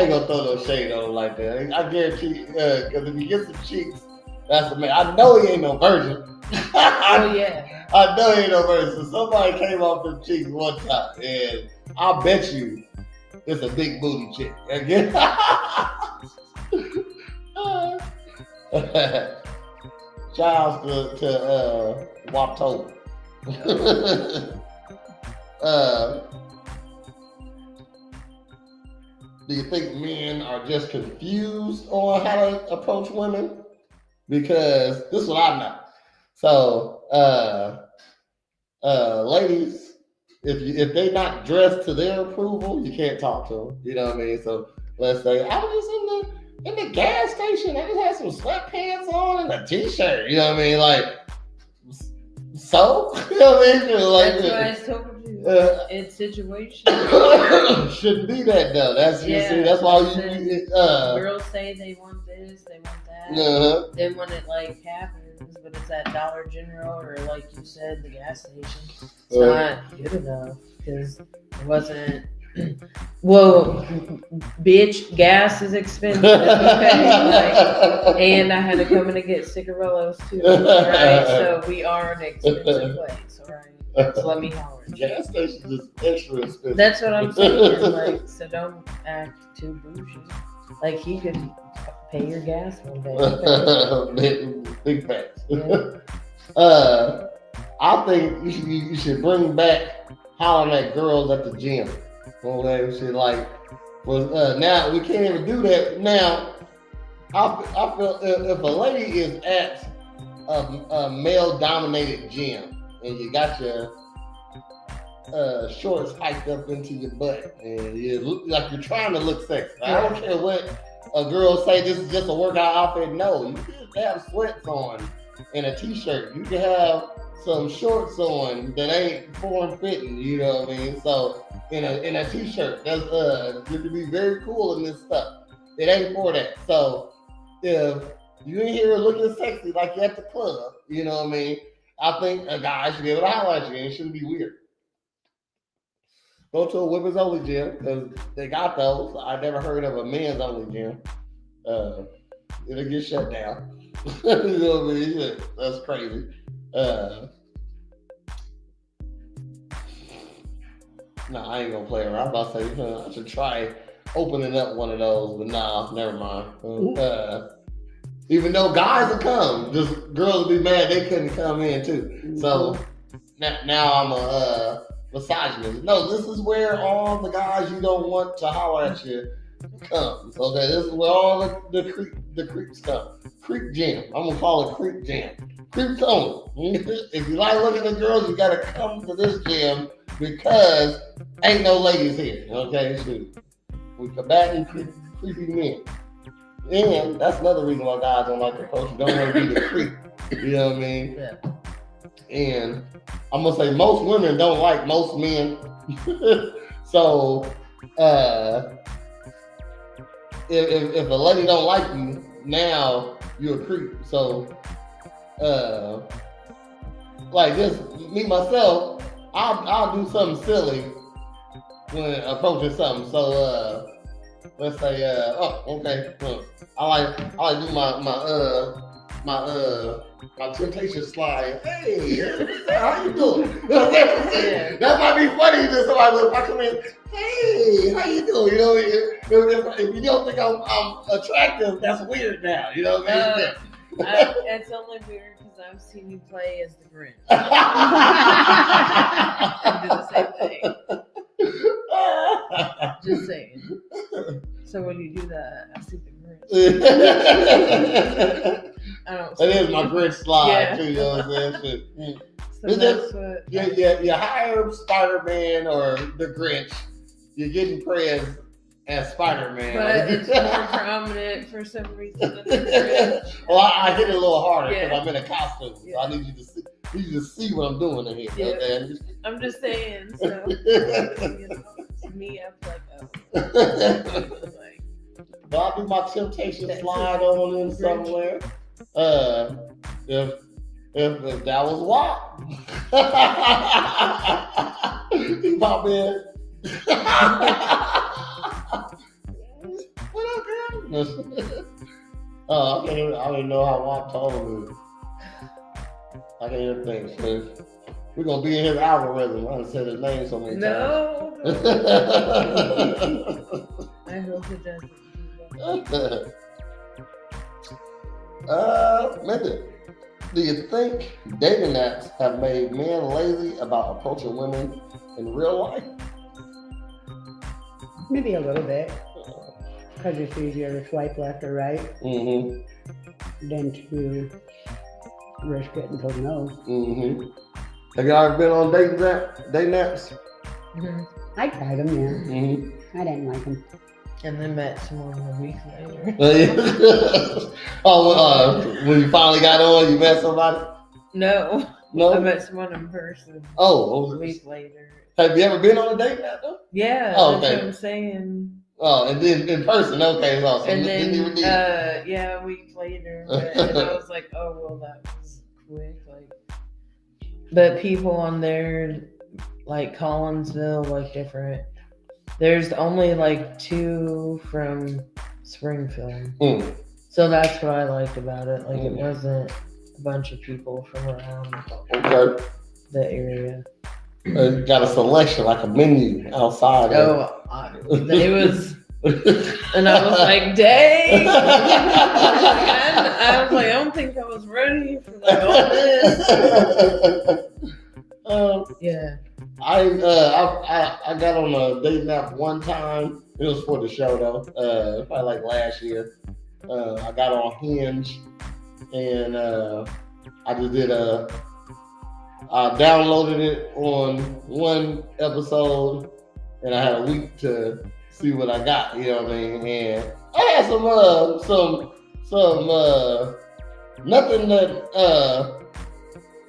ain't gonna throw no shade on him like that. I guarantee, because if he gets some cheeks, that's the man. I know he ain't no virgin. Oh yeah. I know he ain't no virgin. So somebody came off them cheeks one time, and I bet you it's a big booty chick. Again. Shouts to Waptober. Do you think men are just confused on how to approach women? Because this is what I know. So, ladies, if they not dressed to their approval, you can't talk to them. You know what I mean? So let's say I was just in the gas station. I just had some sweatpants on and a t-shirt. You know what I mean? Like, so you know what I mean? Like, that's what I told you. It's situational. Shouldn't be that though. That's that's why girls say they want this, they want that. Then when it like happens, but it's at Dollar General or like you said, the gas station, it's not good enough because it wasn't. Well, bitch, gas is expensive. Okay, and I had to come in and get cigarillos too. Right, so we are an expensive place. All right. So let me holler. Gas stations is extra expensive. That's what I'm saying. Like, so don't act too bougie. Like he could pay your gas one day. Big facts. Yeah. I think you should bring back hollering at girls at the gym. Now we can't even do that. Now I feel if a lady is at a male-dominated gym. And you got your shorts hiked up into your butt, and you look like you're trying to look sexy. I don't care what a girl say. This is just a workout outfit. No, you can have sweats on and a t-shirt. You can have some shorts on that ain't form-fitting. You know what I mean? So in a t-shirt, that's you can be very cool in this stuff. It ain't for that. So if you in here looking sexy like you're at the club, you know what I mean? I think a guy should be able to holler at you and it shouldn't be weird. Go to a women's only gym because they got those. I never heard of a men's only gym. It'll get shut down. You know what I mean? Yeah, that's crazy. No, I ain't gonna play around. I'm about to say I should try opening up one of those, but nah, never mind. Even though guys will come, just girls will be mad they couldn't come in too. So now I'm a misogynist. No, this is where all the guys you don't want to holler at you come. So that this is where all the creeps come. Creep jam. I'm gonna call it creep jam. Creep only. If you like looking at girls, you gotta come to this gym because ain't no ladies here. Okay, shoot. We combating creepy men. And that's another reason why guys don't like the coach. You don't want to be the creep. You know what I mean? Yeah. And I'm gonna say most women don't like most men. So if a lady don't like you, now you're a creep. So like this, me myself, I'll do something silly when approaching something. So let's say okay. I like do my temptation slide. Hey, how you doing? That might be funny to somebody if I come in. Hey, how you doing? You know, if you don't think I'm attractive, that's weird now. You know what I mean? It's only weird because I've seen you play as the Grinch. You do the same thing. Just saying. So when you do that, I see the Grinch. I don't. It is my Grinch slide too. You know what I'm saying? So that's what. You hire Spider-Man or the Grinch. You're getting praised as Spider-Man. But it's more prominent for some reason than the Grinch. Well, I hit it a little harder because I'm in a costume. So I need you to see what I'm doing in here. Yeah. Okay? I'm just saying. So to me, I'm like, but I'll do my temptation slide on in somewhere. If that was WAP, he pop in. What up, girl? I don't even know how WAP told me. I can't even think. So we're gonna be in his algorithm. I done said his name so many times. No. I hope it doesn't. Linda, do you think dating apps have made men lazy about approaching women in real life? Maybe a little bit. Because it's easier to swipe left or right than to risk getting told no. Have y'all ever been on dating apps? I tried them, yeah. I didn't like them. And then met someone a week later. When you finally got on, you met somebody? No. I met someone in person. A week later. Have you ever been on a dating app though? Yeah, that's what I'm saying. Oh, and then in person, okay, it's awesome. And then, a week later, and I was like, oh, well, that was quick. But people on there, like Collinsville, like different. There's only like 2 from Springfield. So that's what I liked about it. Like it wasn't a bunch of people from around the area. You got a selection, like a menu outside. It was, and I was like, dang. I was like, I don't think I was ready for like all this. Yeah. I got on a dating app one time. It was for the show though. Probably like last year. I got on Hinge, and I just did I downloaded it on one episode, and I had a week to see what I got. You know what I mean? And I had some nothing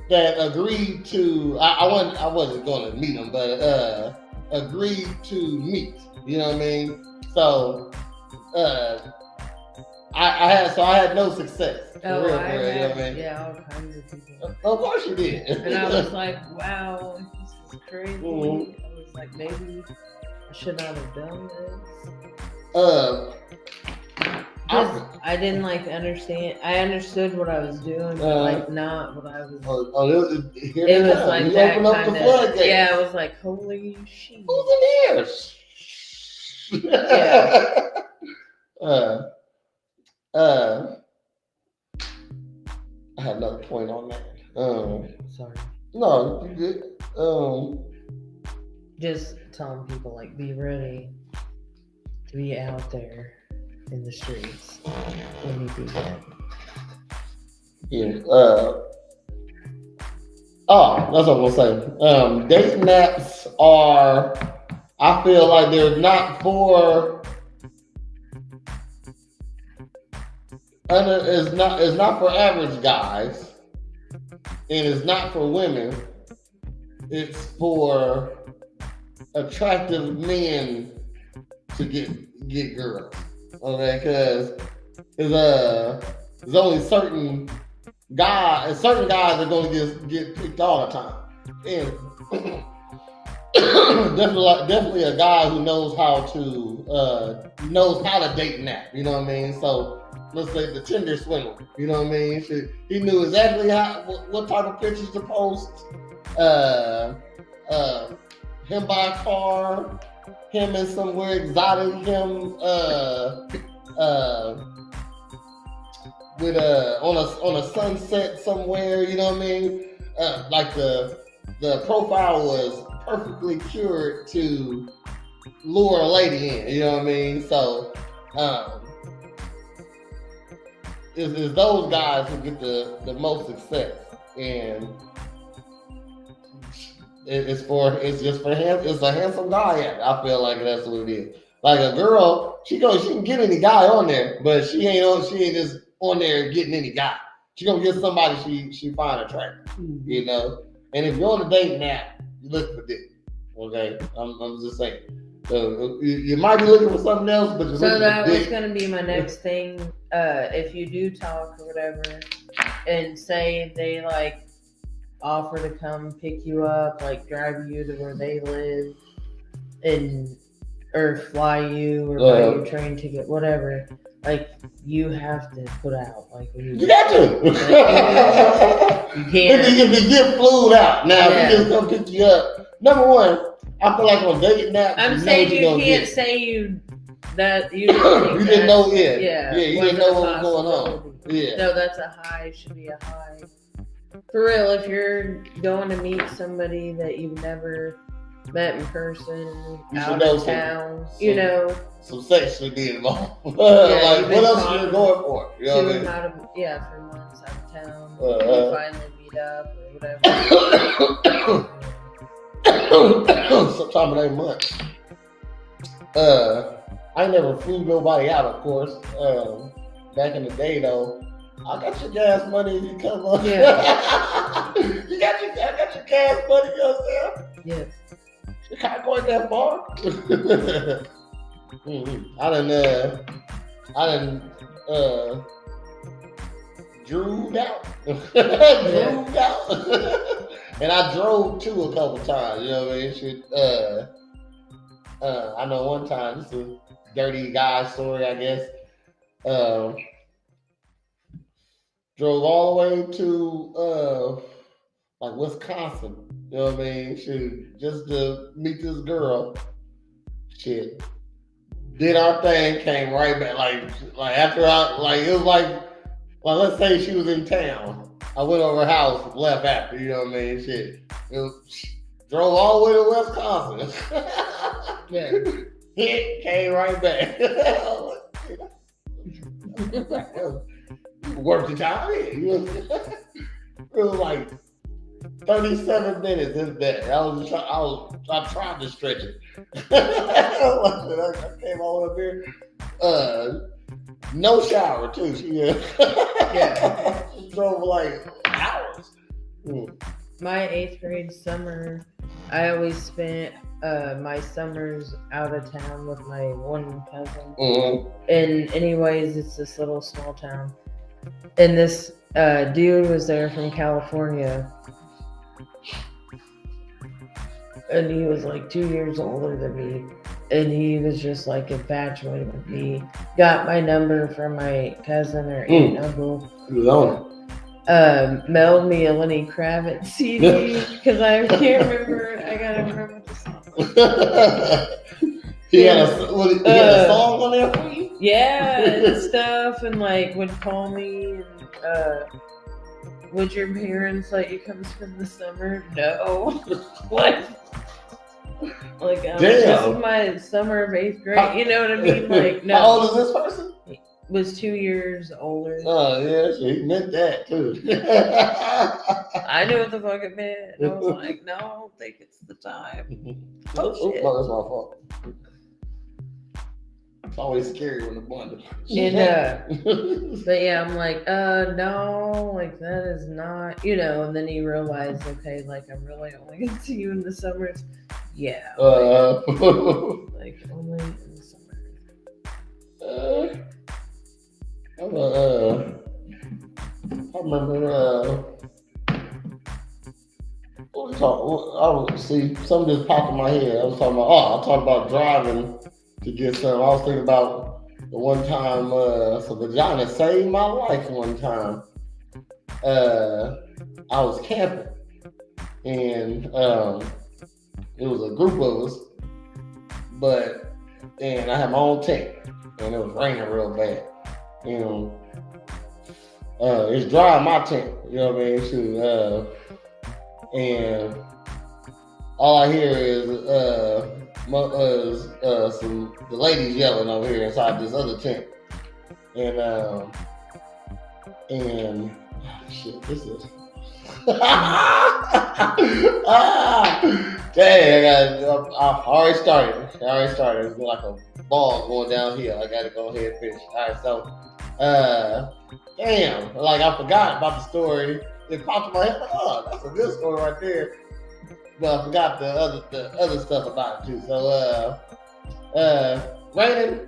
that agreed to. I wasn't going to meet them, but agreed to meet. You know what I mean? So I had no success. Oh, For real, I you know had, what I mean? yeah, all kinds of people. Of course you did. And I was like, wow, this is crazy. Mhm. I was like, maybe I should not have done this. I didn't like understand. I understood what I was doing, but like not what I was. It was like that kind of. Yeah, it was like, holy shit. Who's in here? Yeah. I had another point on that. Sorry. No, you good. Just telling people like, be ready to be out there in the streets when you do that. Yeah. That's what I'm gonna say. Dating apps are. I feel like they're not for. It's not for average guys, and it's not for women. It's for attractive men to get girls. Okay, because there's only certain guys are going to get picked all the time, and definitely a guy who knows how to date an app. You know what I mean? So let's say the Tinder swindler. You know what I mean? He knew exactly what type of pictures to post. Him by a car, him in somewhere exotic, him with on a sunset somewhere. You know what I mean? Like the profile was perfectly cured to lure a lady in. You know what I mean? So it's those guys who get the most success, and it's just for him. It's a handsome guy. I feel like that's what it is. Like a girl, she can get any guy on there, but she ain't just on there getting any guy. She gonna get somebody she find attractive, you know. And if you're on a dating app, you look for this. Okay, I'm just saying. So you might be looking for something else, but so that was gonna be my next thing. If you do talk or whatever, and say they like offer to come pick you up, like drive you to where they live, or fly you or buy you a train ticket, whatever. Like you have to put out. Like you got to. Like, you can't. If you get flued out now, if you just come pick you up. Number one, I feel like on dating apps, I'm saying you can't say you didn't know it. Yeah, you didn't know what was going on. Yeah. No, that's a high. Should be a high. For real, if you're going to meet somebody that you've never met in person, out of town, some sex should be involved. Yeah, like what else are you going for? You know what I mean? For months out of town, you finally meet up or whatever. Sometime it ain't much. I never flew nobody out, of course. Back in the day, though, I got your gas money if you come up. Yeah. I got your gas money yourself. Yeah. You can't go that far. I done drewed out. And I drove too a couple times, you know what I mean? I know one time, this is a dirty guy story, I guess. Drove all the way to like Wisconsin, you know what I mean? Just to meet this girl. Shit. Did our thing, came right back. Like after it was like let's say she was in town. I went over her house, left after, you know what I mean? Shit. Drove all the way to Wisconsin. Yeah. Hit, came right back. Worked the time in. It was like 37 minutes in bed. I tried to stretch it. I came all up here. No shower too. She drove like hours. My 8th grade summer I always spent my summers out of town with my one cousin. Mm-hmm. And anyways, it's this little small town. And this dude was there from California. And he was like 2 years older than me. And he was just like infatuated with me. Got my number from my cousin or aunt and uncle. He was on it. Mailed me a Lenny Kravitz CD because I can't remember. I gotta remember the song. He had a song on there for you? Yeah, and stuff, and like would call me. And, would your parents let you come spend the summer? No. What? Like, this is my summer of 8th grade. You know what I mean? Like, no. How old is this person? Was 2 years older. Oh, yeah, so he meant that, too. I knew what the fuck it meant. And I was like, no, I don't think it's the time. Oh, shit. No, that's my fault. It's always scary when the bundle. And, but yeah, I'm like, no, like, that is not, and then he realized, okay, like, I'm really only going to see you in the summers. Yeah. Like, only in the summer. I remember, see, something just popped in my head. I was talking about driving to get some. I was thinking about the one time, so vagina saved my life one time. I was camping, and it was a group of us, and I had my own tent, and it was raining real bad. It's dry in my tent, you know what I mean? Too, and all I hear is the ladies yelling over here inside this other tent, and shit, this is. Dang, I already started. It's like a ball going downhill. I gotta go ahead and finish. All right, so, damn, like I forgot about the story. It popped in my head. Like, oh, that's a good story right there. But I forgot the other stuff about it too. So, raining,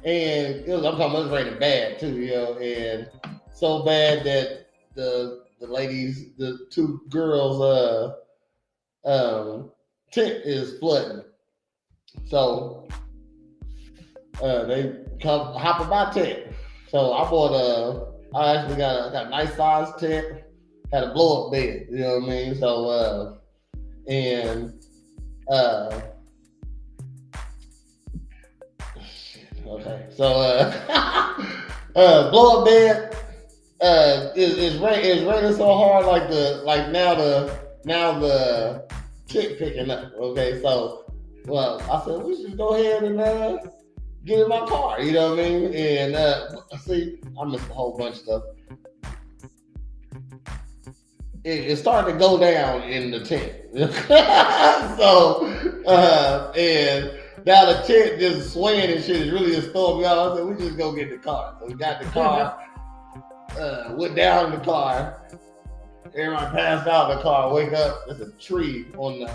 and I'm talking about it's raining bad too, and so bad that the ladies, the two girls, tent is flooding. So they come hop in my tent. So I actually got a nice size tent, had a blow up bed, you know what I mean? So okay. So blow up bed. It's raining so hard, now the tent picking up. Okay, so I said we should go ahead and get in my car. You know what I mean? And see, I missed a whole bunch of stuff. It started to go down in the tent. So and now the tent just swaying and shit is really just throwing me off. I said we just go get in the car. So we got in the car. Went down in the car. Everybody passed out in the car. Wake up, there's a tree on the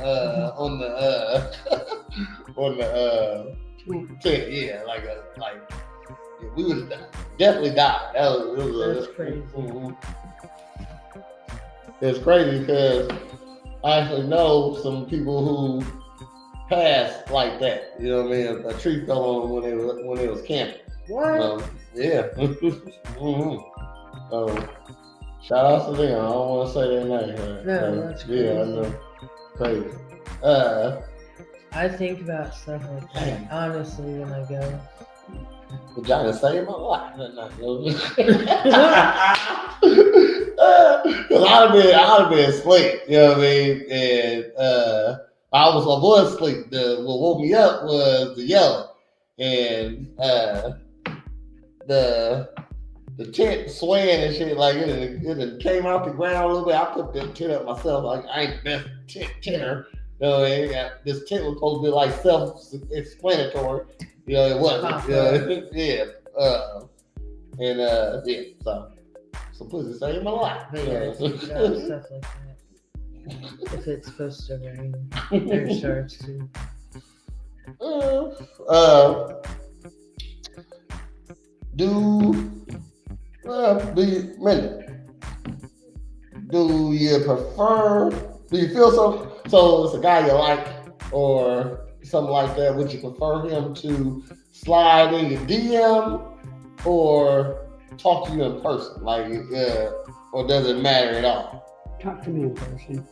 tent. Yeah, we would have definitely died. That's crazy. Mm-hmm. It's crazy because I actually know some people who passed like that. You know what I mean? A tree fell on them when they was camping. What? Yeah. Mm-hmm. Shout out to them. I don't want to say their name. Right? No, that's crazy. Yeah, I know. Crazy. I think about stuff like that, honestly, when I go. Vagina saved my life. Because I'd have been asleep, you know what I mean? And I was asleep. What woke me up was the yelling. And the tent swaying and shit, like it came out the ground a little bit. I put the tent up myself. Like I ain't the best tenter. You know, this tent was supposed to be like self-explanatory. You know, it wasn't. Yeah. So pussy saved my life. Yeah, stuff like that. if it's supposed to rain or starts to. Do you prefer? Do you feel so? It's a guy you like, or something like that. Would you prefer him to slide in your DM or talk to you in person? Like, or does it matter at all? Talk to me in person.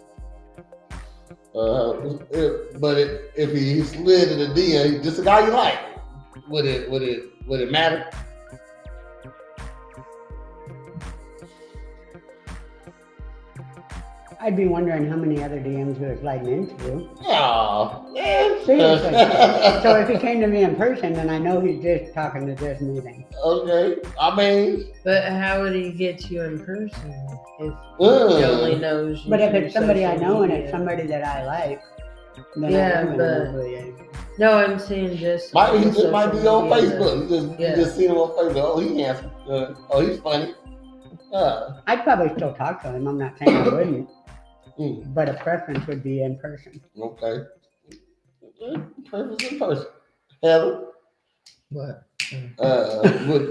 If he slid in the DM, just a guy you like, would it matter? I'd be wondering how many other DMs he was sliding into. Oh, man. Seriously. So if he came to me in person, then I know he's just talking to this meeting. Okay. I mean, But how would he get you in person if he only knows you? But if through it's somebody I social know and media? it's somebody that I like, then Yeah, I am but- really. No, I'm saying just. he just social might be on media. Facebook. You just seen him on Facebook. Oh, he's handsome. Oh, he's funny. I'd probably still talk to him. I'm not saying I wouldn't, Mm, but a preference would be in person. okay. Preference in person. Heather, What?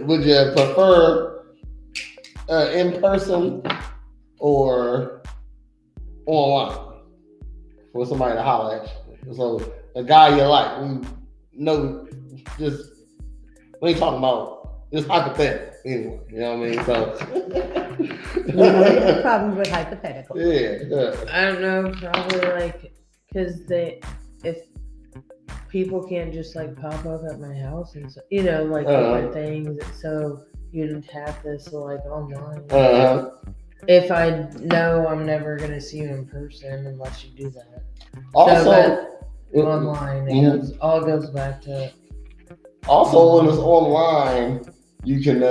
would you prefer in person or online for somebody to holler at you? So a guy you like, we know, we ain't talking about, it's hypothetical anyway, you know what I mean? So You know, there's problems with hypotheticals. yeah. I don't know, probably like, because if people can't just like pop up at my house and so, like different things, so you'd have this like online. If I know I'm never gonna see you in person unless you do that. Also, Online, it all goes back to. Also, when it's online, you can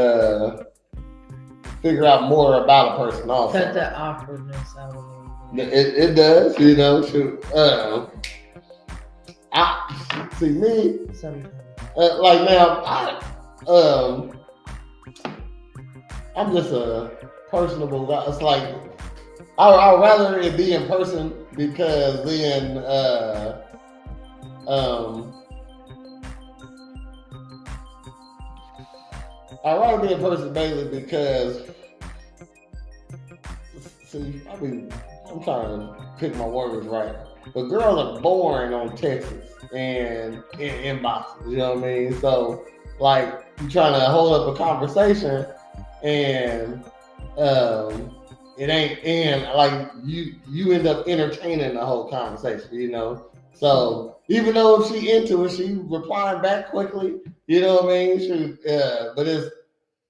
figure out more about a person. Also, Cut the awkwardness out of it. it does, Shoot, I see me Sometimes. like now. I'm just a personable guy. It's like I'd rather it be in person because then I'd rather be in person mainly because see, I'm trying to pick my words right. But girls are boring on texts and in inboxes, you know what I mean? So like you're trying to hold up a conversation and it ain't, and like you end up entertaining the whole conversation, So even though if she into it, she replying back quickly, you know what I mean? But it's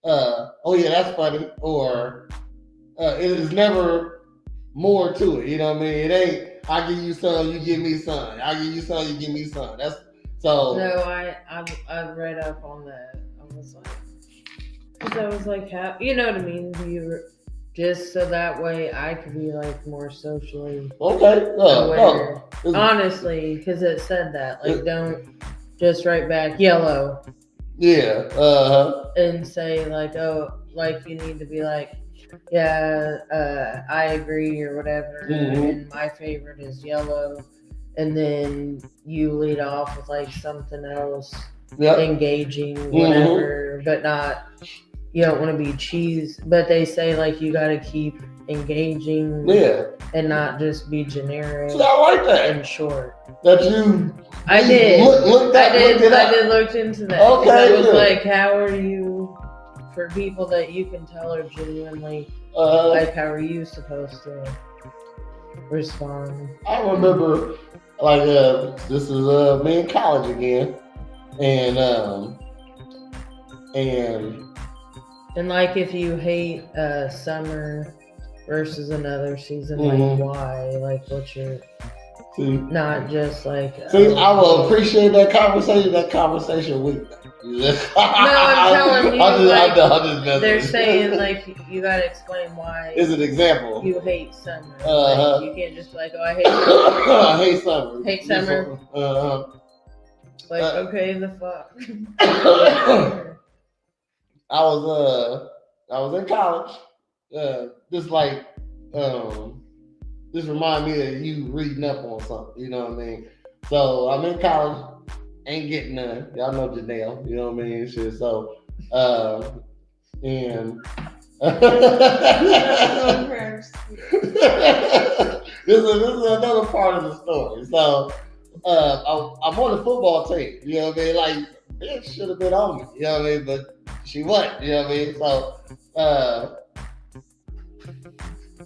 oh yeah, that's funny, or it is never more to it, you know what I mean? It ain't I give you some, you give me some. I give you some, you give me some. That's so. No, I read up on that. I was like, how, you know what I mean? Just so that way I could be like more socially aware. Honestly, because it said that. Like, don't just write back yellow. Yeah. And say like, oh, like you need to be like, yeah, I agree or whatever. Mm-hmm. And my favorite is yellow. And then you lead off with like something else, engaging, whatever, but not. You don't want to be cheese, but they say like you got to keep engaging, and not just be generic. See, I like that. And short. That you. I did. I did look into that. Okay. It was like, how are you, for people that you can tell are genuinely, like, how are you supposed to respond? I remember, like, this is me in college again, And like if you hate summer versus another season, like why? Like what's your not just like I will appreciate that conversation with you. No, I'm telling you, I'm just they're saying like you gotta explain why is an example. You hate summer. Like, you can't just be like, oh, I hate summer. I hate summer. Hate summer. Like, okay, the fuck. I was in college. Just like This remind me of you reading up on something. You know what I mean? So I'm in college, ain't getting none. Y'all know Janelle. You know what I mean? Shit. So, and this is another part of the story. So I'm on the football team. You know what I mean? Like, bitch should have been on me. You know what I mean? But she wasn't. You know what I mean? So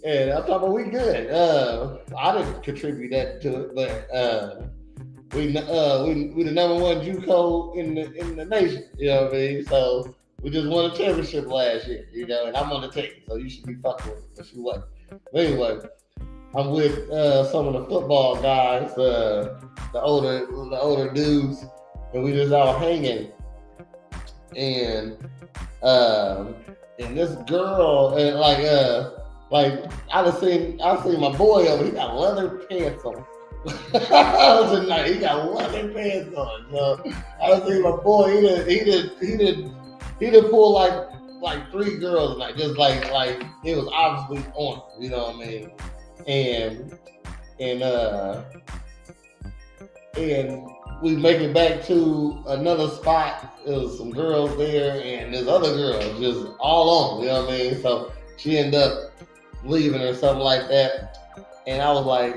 and I'm talking about we good. I didn't contribute that to it, but we the number one JUCO in the nation. You know what I mean? So we just won a championship last year, you know, and I'm on the team, so you should be fucking with it, but she wasn't. But anyway, I'm with some of the football guys, the older dudes, and we just out hanging. And this girl, and like I seen my boy over. He got leather pants on. Tonight he got leather pants on. So I seen my boy. He did pull like 3 girls tonight. Just like it was obviously on. You know what I mean? And we make it back to another spot. There was some girls there, and there's other girls just all on. You know what I mean? So she ended up leaving or something like that. And I was like,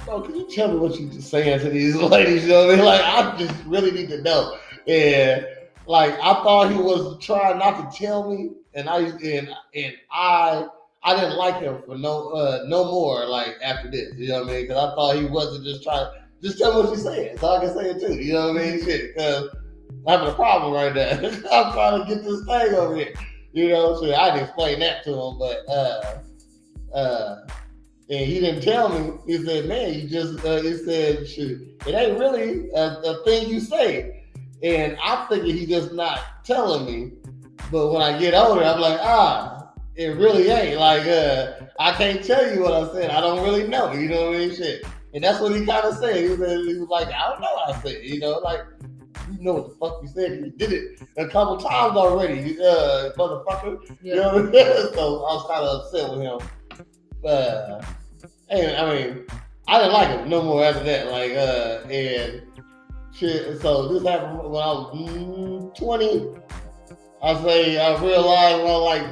bro, can you tell me what you just saying to these ladies? You know what I mean? Like, I just really need to know. And like, I thought he was trying not to tell me, and I didn't like him for no more like after this. You know what I mean? Because I thought he wasn't just trying. Just tell me what you're saying, so I can say it too. You know what I mean? Shit, because I'm having a problem right now. I'm trying to get this thing over here. You know, so I didn't explain that to him, but and he didn't tell me. He said, "Man, you just," he said, "Shoot, it ain't really a thing you say." And I'm thinking he just not telling me. But when I get older, I'm like, it really ain't. Like, I can't tell you what I said. I don't really know. You know what I mean? Shit. And that's what he kind of said. He was like, I don't know what I said. You know, like, you know what the fuck you said. You did it a couple times already, motherfucker. Yeah. You know what I mean? So I was kind of upset with him. And I mean, I didn't like him no more after that. Like, and shit. So this happened when I was 20. I realized when I was like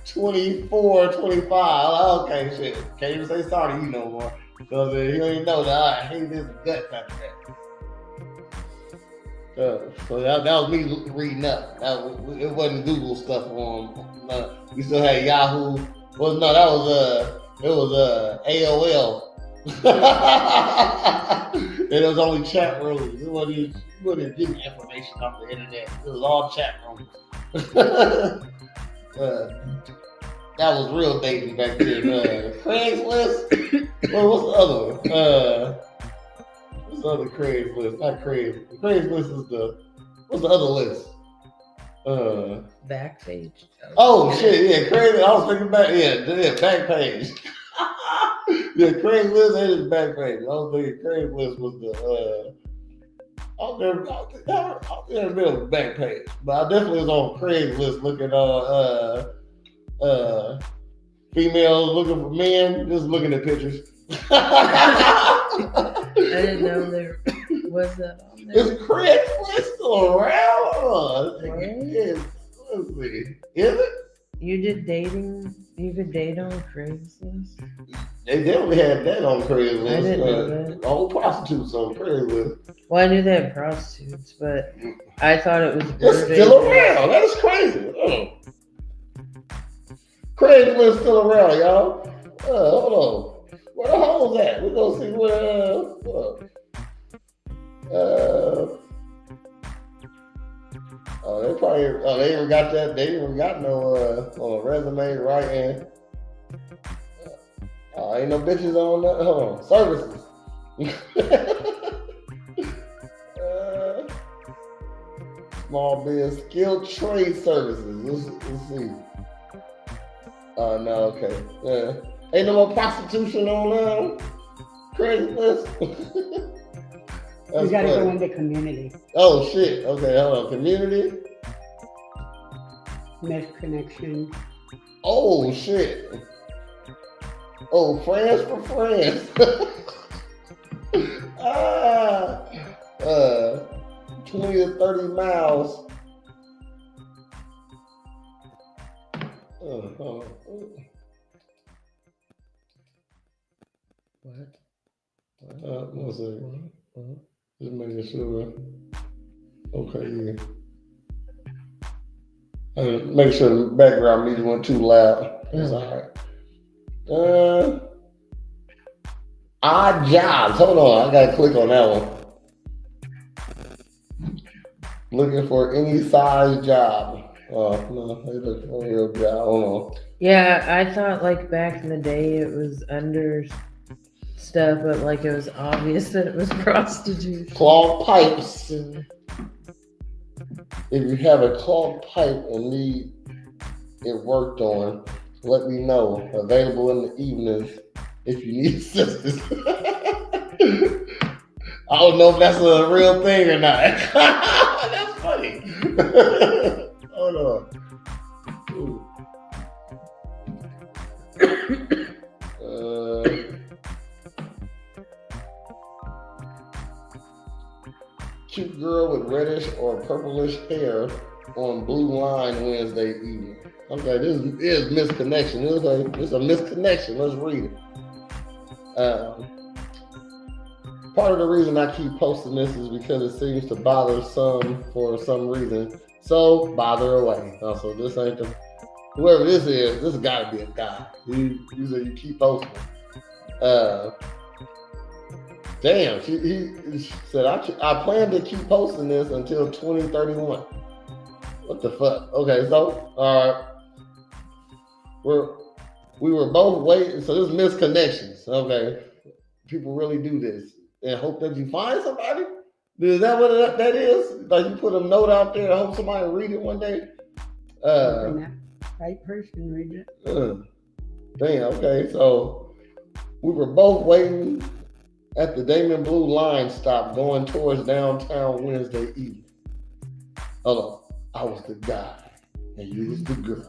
24, 25. I was like, okay, shit. Can't even say sorry to you no more. Because he don't even know that I hate his guts after that. So that was me reading up. It wasn't Google stuff on. We still had Yahoo. Well, no, it was AOL. And it was only chat rooms. You wasn't getting information off the internet. It was all chat rooms. That was real dating back then. Craigslist. Well, what's the other one? What's the other Craigslist? Not Craigslist. Craigslist is what's the other list? Backpage. Oh shit, yeah, Craigslist. I was thinking back, Backpage. Yeah, Craigslist and Backpage. I was thinking Craigslist was the I've never been on Backpage, but I definitely was on Craigslist looking females looking for men, just looking at pictures. I didn't know there was that on there. Is Craigslist still around? Yes. Let's see. Is it? You did dating? You could date on Craigslist? They definitely had that on Craigslist. I didn't know that. All prostitutes on Craigslist. Well, I knew they had prostitutes, but I thought it was. It's still around. That is crazy. Craigslist still around, y'all. Hold on. Where the hoes at? We're gonna see where they even got that. They even got no resume writing. Ain't no bitches on that. Hold on. Services. Small biz, skilled trade services. Let's see. No, okay. Ain't no more prostitution on Craigslist. You gotta go into community. Oh shit. Okay, hold on. Community. Mesh connection. Oh shit. Oh, friends for friends. 20 to 30 miles. What? One second. Just making sure. Okay, yeah. Make sure the background music wasn't too loud. It's all right. Odd jobs. Hold on, I gotta click on that one. Looking for any size job. Oh no, they look for a real job. Hold on. Yeah, I thought like back in the day it was under stuff, but like it was obvious that it was prostitution. Clogged pipes. If you have a clogged pipe and need it worked on, let me know. Available in the evenings if you need assistance. I don't know if that's a real thing or not. That's funny. Hold on. Cute girl with reddish or purplish hair on Blue Line Wednesday evening. Okay, this is misconnection. This is a misconnection. Let's read it. Part of the reason I keep posting this is because it seems to bother some for some reason. So bother away. Also, this ain't the whoever this is. This has got to be a guy. You said you keep posting. Damn, he said I plan to keep posting this until 2031. What the fuck? Okay, so we were both waiting. So this is misconnections. Okay, people really do this and hope that you find somebody. Is that what that is? Like you put a note out there and hope somebody read it one day. Right person read it. Damn. Okay, so we were both waiting at the Damon Blue Line stop going towards downtown Wednesday evening. Hold on. I was the guy and you was the girl.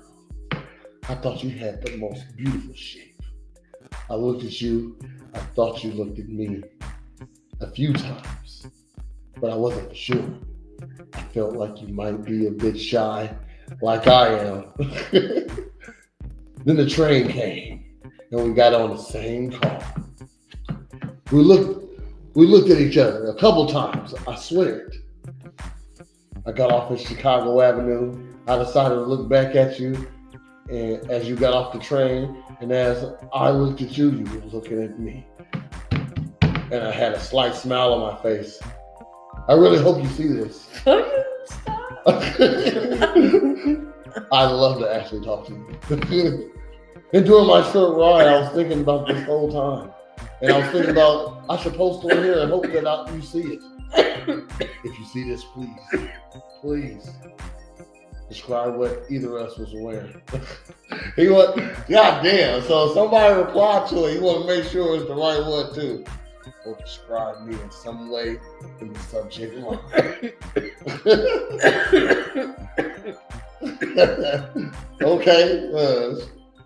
I thought you had the most beautiful shape. I looked at you. I thought you looked at me a few times, but I wasn't for sure. I felt like you might be a bit shy, like I am. Then the train came and we got on the same car. We looked at each other a couple times, I swear it. I got off at Chicago Avenue. I decided to look back at you, and as you got off the train, and as I looked at you, you were looking at me. And I had a slight smile on my face. I really hope you see this. I'd love to actually talk to you. And during my short ride, I was thinking about this whole time. And I was thinking about, I should post on here and hope that you see it. If you see this, please describe what either of us was wearing. Goddamn. So somebody replied to it. You want to make sure it's the right one too. Or describe me in some way in the subject line. Okay.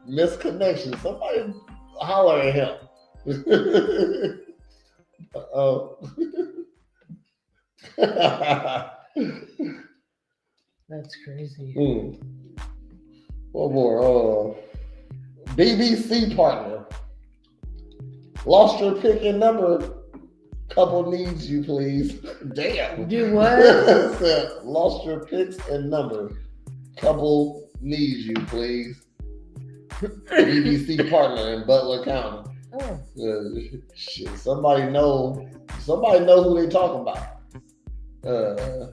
Misconnection. Somebody holler at him. Uh-oh. That's crazy. One more. BBC partner. Lost your pick and number. Couple needs you, please. Damn. Do what? Lost your picks and number. Couple needs you, please. BBC partner in Butler County. Oh. Shit. Somebody know who they talking about.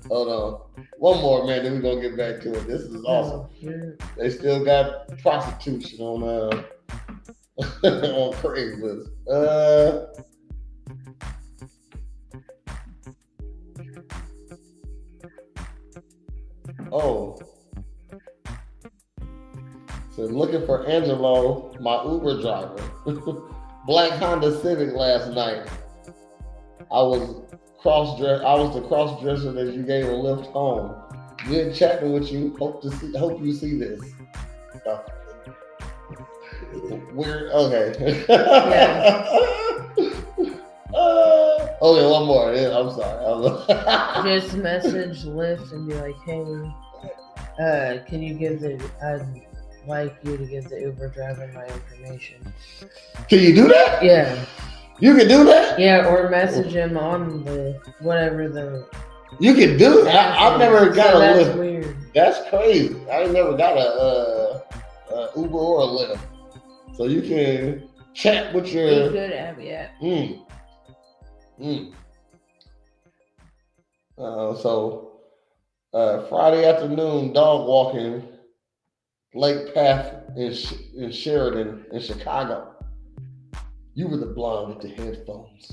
Hold on. One more, man, then we're gonna get back to it. This is awesome. They still got prostitution on on Craigslist. So looking for Angelo, my Uber driver. Black Honda Civic last night. I was the cross-dresser that you gave a lift home. Good chatting with you. Hope you see this. Weird. Okay. Yeah. Okay, one more. Yeah, I'm sorry. Just message Lyft and be like, hey, can you give I'd like you to give the Uber driver my information. Can you do that? Yeah. You can do that? Yeah, or message him on the whatever the. You can do that. I've never got a that's Lyft. Weird. That's crazy. I ain't never got a Uber or a Lyft. So you can chat with your. You could have, yeah. So Friday afternoon, dog walking, Lake Path in Sheridan in Chicago. You were the blonde with the headphones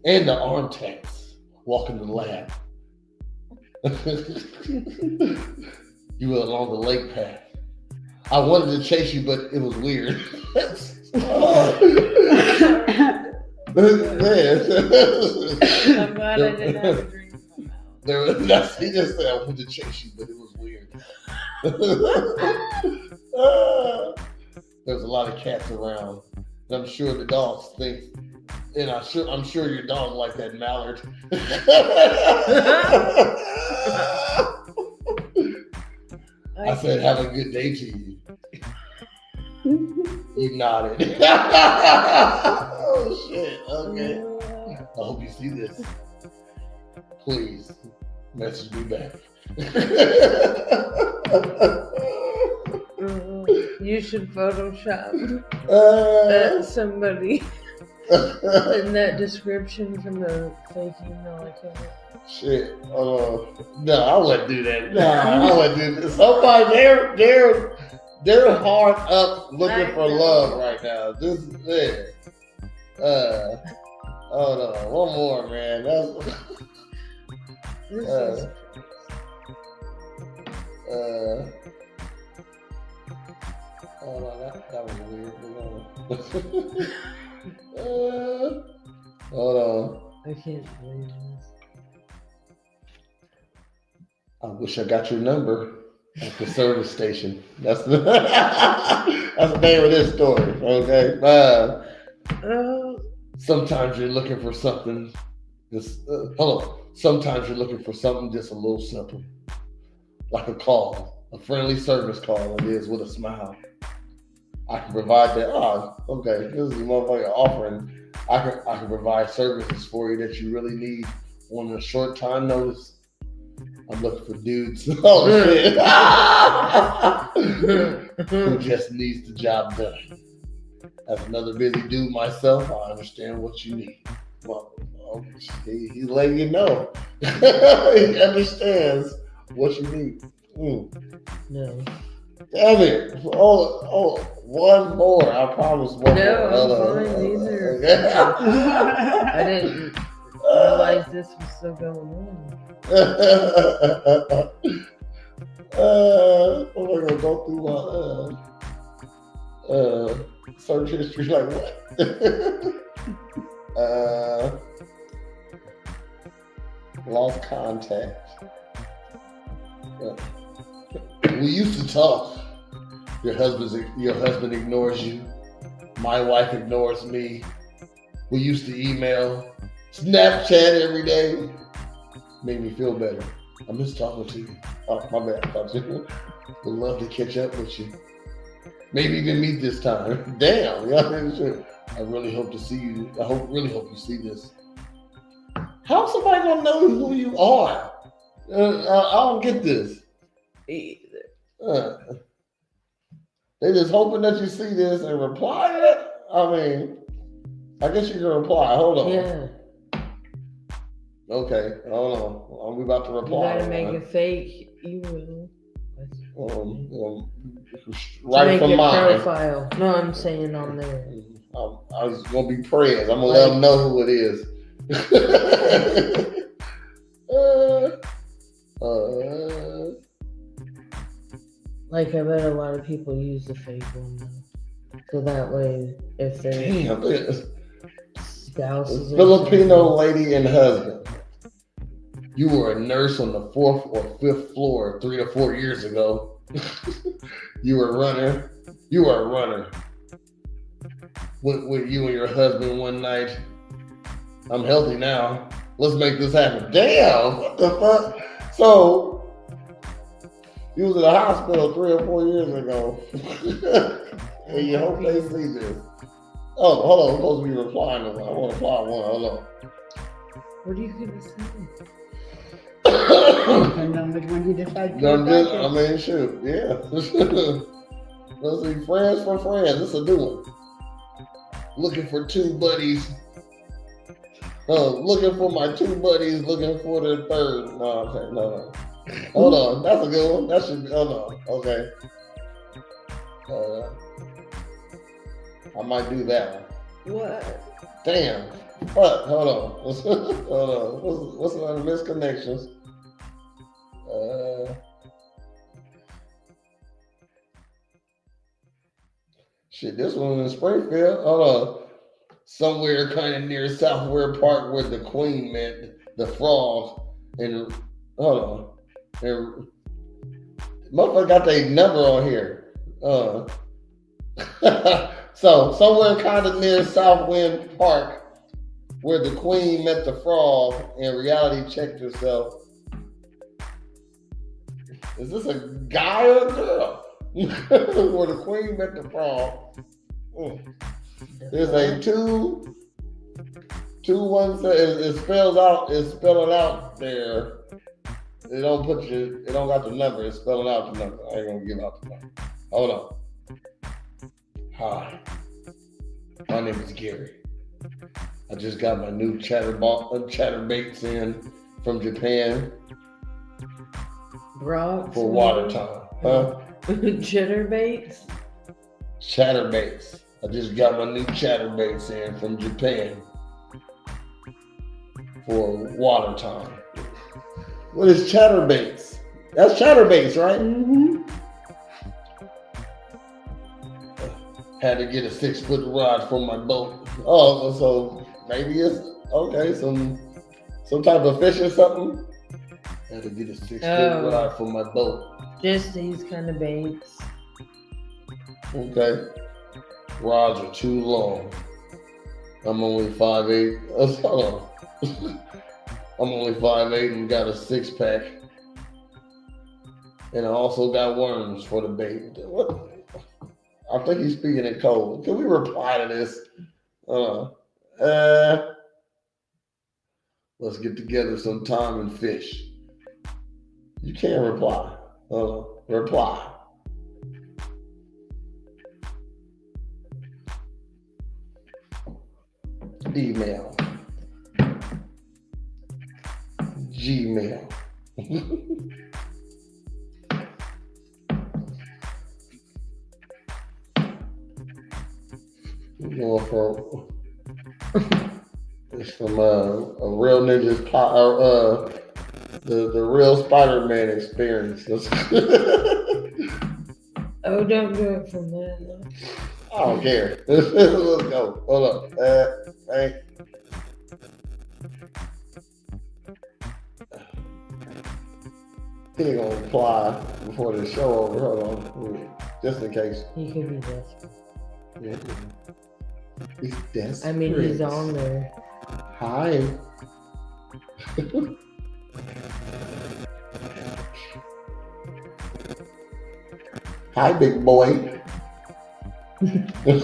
and the arm tags walking the lab. You were along the lake path. I wanted to chase you, but it was weird. I'm glad I didn't have a drink in my mouth. He just said I wanted to chase you, but it was weird. There's a lot of cats around. And I'm sure the dogs think, and I'm sure your dog like that mallard. I said, have a good day to you. You nodded. Oh shit. Okay. I hope you see this. Please message me back. You should Photoshop somebody in that description from the fake email account. Shit. No, I wouldn't do that. No, I wouldn't do that. Somebody, they're hard up looking for love right now. This is it. Hold on. One more, man. Hold on, that was weird. Hold on. I can't believe this. I wish I got your number at the service station. That's the name of this story. Okay. Sometimes you're looking for something. Sometimes you're looking for something just a little simple, like a call, a friendly service call. It is with a smile. I can provide that. Oh, okay. This is a motherfucker offering. I can provide services for you that you really need on a short time notice. I'm looking for dudes. Oh shit! Who just needs the job done. As another busy dude myself, I understand what you need. Well, he's letting you know. He understands what you need. No. Damn it! Oh, one more. I promise one more. No, I'm fine. These are. I didn't realize this was still going on. I'm gonna go through my search history like what? Lost contact. We used to talk. Your husband ignores you. My wife ignores me. We used to email, Snapchat every day. Made me feel better. I miss talking to you. Oh, my bad. Would love to catch up with you. Maybe even meet this time. Damn. I really hope to see you. Really hope you see this. How's somebody gonna know who you are? I don't get this. They just hoping that you see this and reply to it. I mean, I guess you can reply. Hold on. Yeah. Okay, hold on. I'm about to reply. You gotta make it fake. You will. Right from mine. Profile. No, I'm saying on there. I was gonna be prayers. I'm gonna let them know who it is. Like I bet a lot of people use the fake one though. So that way, if they're spouses, Filipino lady and husband. You were a nurse on the 4th or 5th floor 3 to 4 years ago. You were a runner. You were a runner with you and your husband one night. I'm healthy now. Let's make this happen. Damn, what the fuck? So, you was in the hospital 3 or 4 years ago. And you hope they see this. Oh, hold on. I'm supposed to be replying to one. I want to reply one. Hold on. What are you gonna say? Depends on which one he decides to I attack. mean, shoot. Yeah. Let's see. Friends for friends. This is a new one. Looking for 2 buddies. Looking for my 2 buddies. Looking for the third. No, okay. No. Hold on. That's a good one. That should be. Hold on. Okay. I might do that one. What? Damn. What? Hold on. Hold on. What's the misconnections? Shit, this one in Springfield. Hold on. Somewhere kind of near Southware Park where the Queen met the frog. And hold on. And motherfucker got their number on here. So somewhere kind of near Southwind Park where the Queen met the frog and reality checked herself. Is this a guy or a girl? Where the Queen met the frog. There's a two ones that is spelled out. It's spelling out there. It don't got the number. It's spelling out the number. I ain't gonna give out the number. Hold on. Hi, my name is Gary. I just got my new chatterbaits in from Japan Brock for water time. Huh? Jitterbaits? Chatterbaits. I just got my new chatterbaits in from Japan for water time. What is chatterbaits? That's chatterbaits, right? Mm-hmm. Had to get a 6-foot rod for my boat. Oh, so maybe it's okay. Some type of fish or something. Had to get a 6-foot rod for my boat. Just these kind of baits. Okay. Rods are too long. I'm only 5'8". Hold on. I'm only 5'8" and got a 6-pack. And I also got worms for the bait. What? I think he's speaking in code. Can we reply to this? Let's get together sometime and fish. You can't reply. Reply. Email. Gmail. Going for it's from a real ninja's the real Spider-Man experience. Oh, don't do it from that. I don't care. Let's go. Hold up. Hey. He ain't gonna reply before the show over. Hold on. Just in case. He could be desperate. Yeah. He's desperate. I mean, he's on there. Hi. Hi, big boy. He's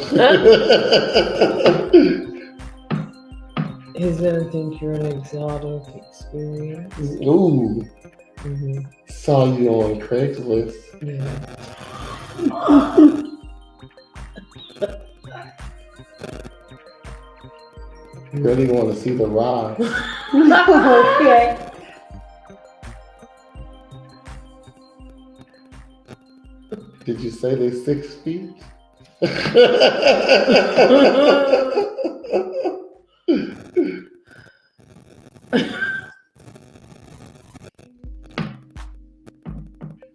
gonna think you're an exotic experience. Ooh. Mm-hmm. Saw you on Craigslist. Yeah. Really want to see the rod. Okay. Did you say they're 6 feet?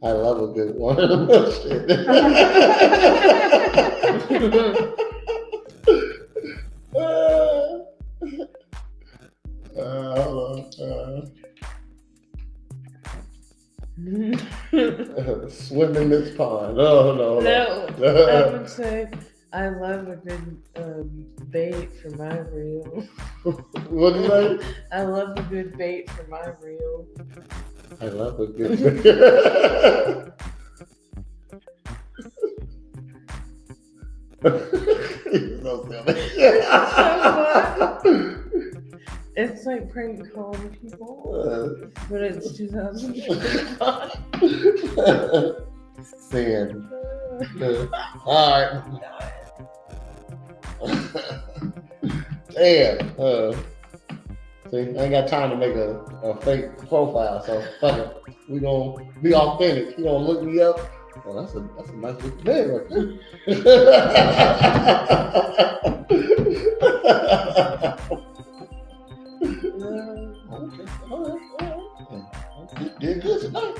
I love a good one. Shit. Hold on. Swim in this pond. No. No, I would say I love a good bait for my reel. What do you like? I love a good bait for my reel. I love a good. So silly. It's like prank calling people, but it's 2025. Sin. Alright. Damn. See, I ain't got time to make a fake profile, so fuck it. We gonna be authentic. You gonna look me up? Well, that's a nice looking man right there. Okay, all right. You did good tonight.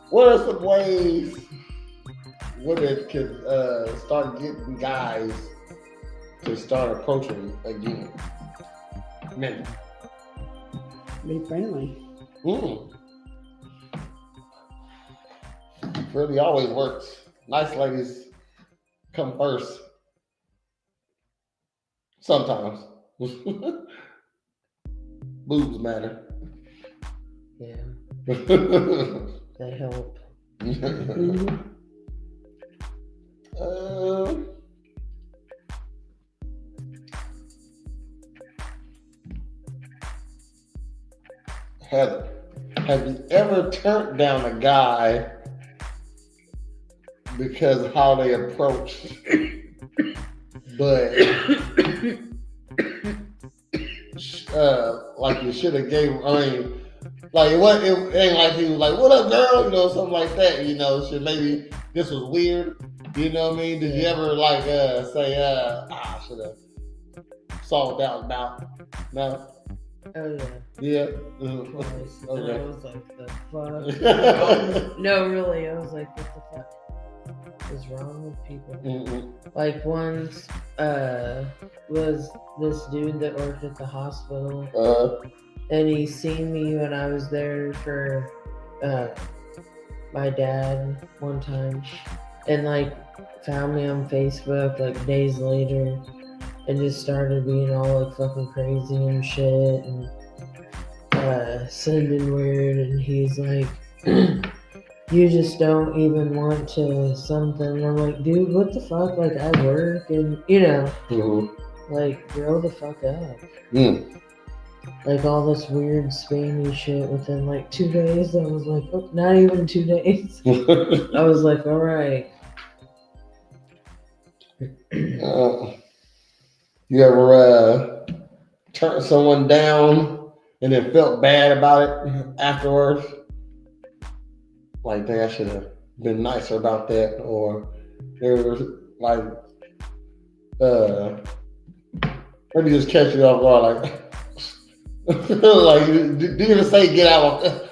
What are some ways women can start getting guys to start approaching again? Men. Be friendly. Really always works. Nice ladies come first. Sometimes. Boobs matter. Yeah, they help. Heather, have you ever turned down a guy because of how they approach, but like you should have gave? I mean, like what? It ain't like he was like, "What up, girl?" You know, something like that. You know, should maybe this was weird. You know what I mean? Did you ever like say, "I should have solved that now"? No. Oh Yeah. twice. And Okay. I was like, the fuck? No, really, I was like, what the fuck is wrong with people? Like once, was this dude that worked at the hospital, and he seen me when I was there for my dad one time, and like found me on Facebook like days later, and just started being all like fucking crazy and shit, and sending weird, and he's like, you just don't even want to something. And I'm like, dude, what the fuck? Like, I work, and you know, like, grow the fuck up. Like all this weird spammy shit within like 2 days. I was like, oh, not even 2 days. I was like, all right. You ever turned someone down and then felt bad about it afterwards? Like, dang, I should have been nicer about that, or there was like, maybe just catch you off guard, like, like, do you even say get out of,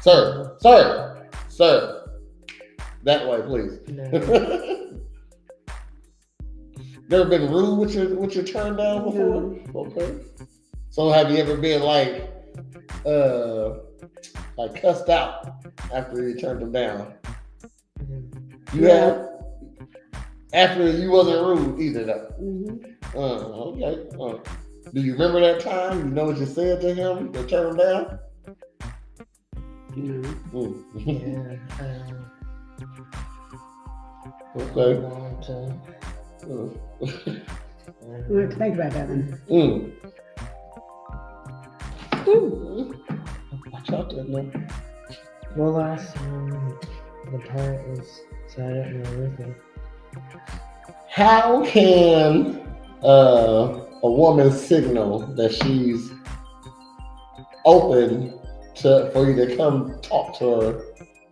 sir, that way, please. No. Never been rude with your turn down before? No. Okay. So have you ever been like cussed out after you turned them down? You have? After you wasn't rude either though? Okay. Do you remember that time? You know what you said to him to turn him down? No. Yeah. Okay. Long time. We'll have to think about that one. Watch out there, man. Well, last time the part was set up in the river. How can a woman signal that she's open for you to come talk to her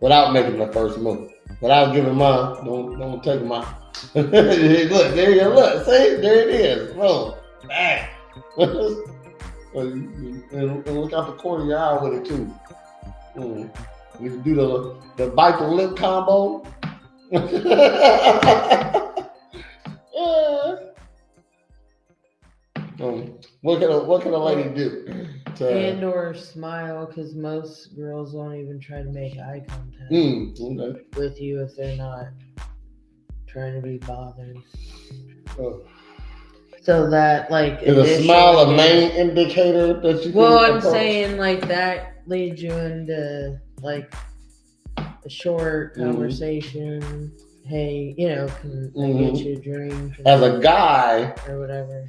without making the first move? Without giving mine, don't take mine. Look, there you look. See, there it is. Boom. Bang. and look out the corner of your eye with it too. You can do the bite the lip combo. What can a lady do? And or smile, because most girls won't even try to make eye contact Okay. with you if they're not trying to be bothered. Oh. So that, like, Is a smile a main indicator that you? Well, can I'm approach? saying like that leads you into like a short conversation. Hey, can I get you a drink? As a guy, or whatever.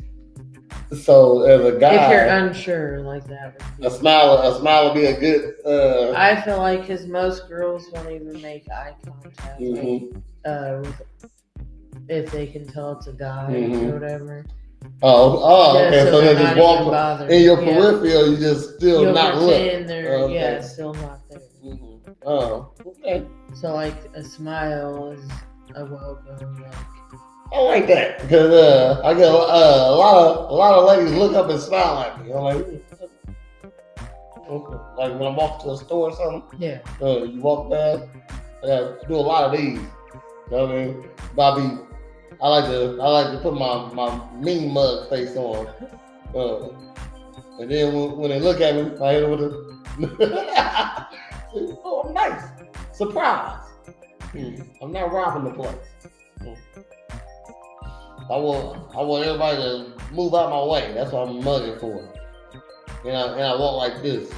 So as a guy, if you're unsure, like that, would be a smile would be a good. I feel like because most girls won't even make eye contact, with, if they can tell it's a guy or whatever. Okay. So they just walk in your peripheral. You just still You'll not pretend look. they're still not there. Oh, okay. So like a smile is a welcome. Like, I like that because I get a lot of ladies look up and smile at me. I'm like, okay. Like when I walk to a store or something. Yeah. You walk past. I do a lot of these. You know what I mean? Bobby, I like to put my mean mug face on. And then when they look at me, I hit them with a oh, nice surprise. I'm not robbing the place. I want everybody to move out my way. That's what I'm mugging for. And I walk like this.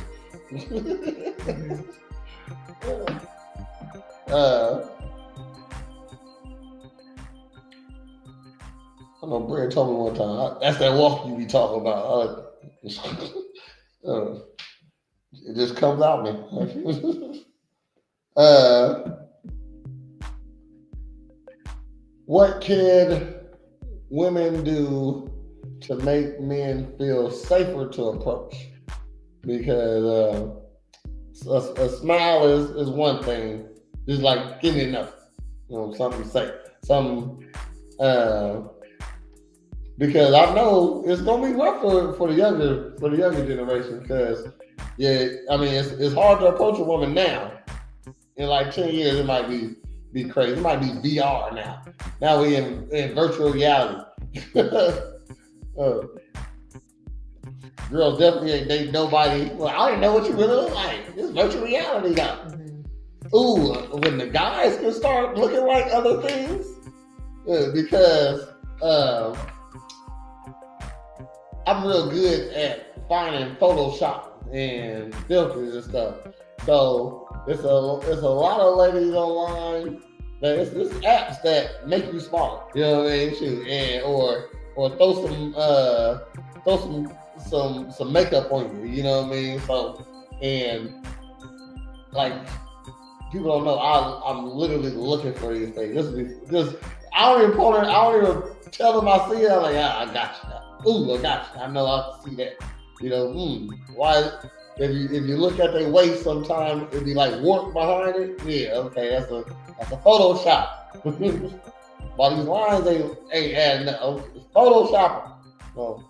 I know Brad told me one time. That's that walk you be talking about. It just comes out me. What can women do to make men feel safer to approach? Because a smile is one thing. Just like give me enough, something to say, something. Because I know it's gonna be rough for the younger generation. Because it's hard to approach a woman now. In like 10 years, it might be crazy. It might be VR now. Now we in virtual reality. Girls definitely ain't dating nobody. Well, I don't know what you really look like. It's virtual reality now. Ooh, when the guys can start looking like other things, because I'm real good at finding Photoshop and filters and stuff. So it's a lot of ladies online. It's apps that make you smaller. You know what I mean? Shoot, and or throw some makeup on you. You know what I mean? So and like people don't know, I'm literally looking for these things. This I don't even tell them I see it. I'm like, I got you. Ooh, I got you. I know I can see that. Why? If you look at their waist, sometimes it'd be like warp behind it. Yeah, okay, that's a Photoshop. While these lines ain't adding up. It's Photoshop. So,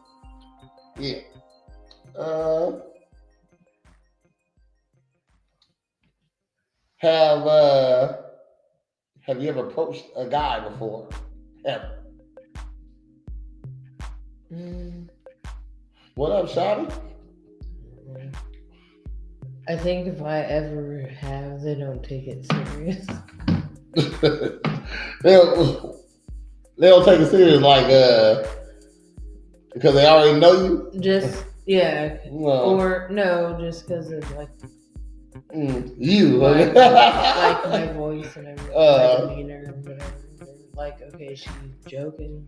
yeah. Have you ever approached a guy before? Ever? What up, Shotty? I think if I ever have, they don't take it serious. they don't take it serious, like because they already know you. Just or no, just because of like you, like my voice and everything, my demeanor and whatever. Like, okay, she's joking.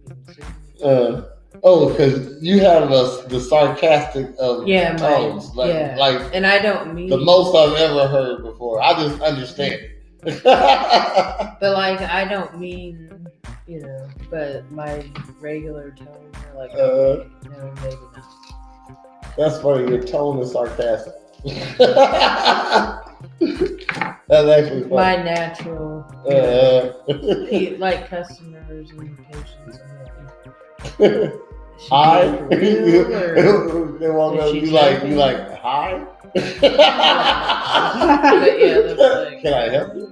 Because you have the sarcastic of tones, like, and I don't mean the most I've ever heard before. I just understand it. But like, I don't mean, but my regular tone, like, no, maybe not. That's funny. Your tone is sarcastic. That's actually funny. My natural, like customers and patients. Hi. They walk up, you like hi. But yeah, that's like, can I help you?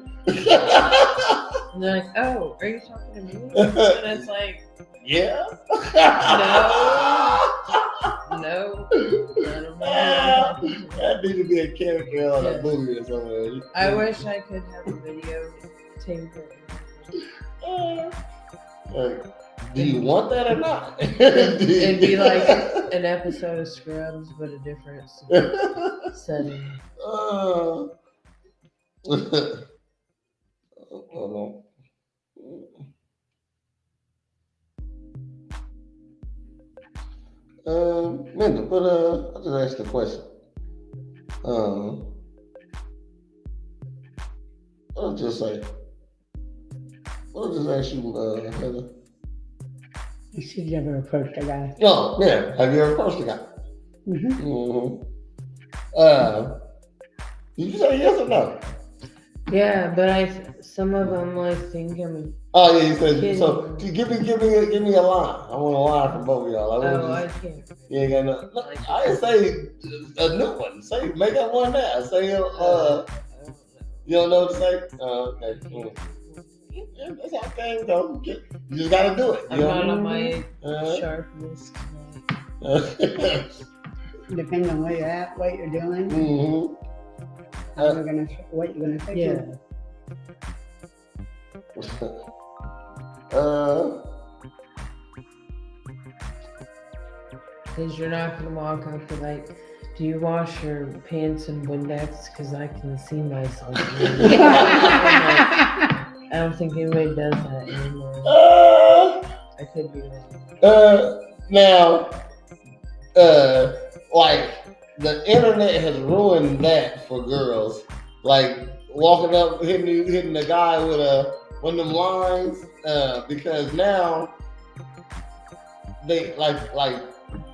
And they're like, oh, are you talking to me? And it's like, yeah. No. I don't know. That need to be a character on Yeah. a movie or something. I wish I could have a video tape. Do you want that or not? It'd be like an episode of Scrubs, but a different setting. Linda, but I'll just ask the question. I'll just say, I'll just ask you, Heather. Should you ever approach a guy? No, yeah. Have you ever approached a guy? Mm-hmm. Did you say yes or no? Yeah, but some of them like think I'm. Oh yeah, you said Kidding. so. Give me a line. I want a line from both of y'all. I can't. You ain't got no. I didn't say a new one. Say make up one now. Say you don't know what to say. Okay. Yeah, that's how things go. You just gotta do it. I'm not on my sharp list. Depending on where you're at, what you're doing, what you're gonna say. Yeah. Because you're not gonna walk up and like, do you wash your pants in Windex? Because I can see myself. I don't think anybody does that anymore. I could be wrong. Now, like the internet has ruined that for girls. Like walking up, hitting the guy with one of them lines, because now they like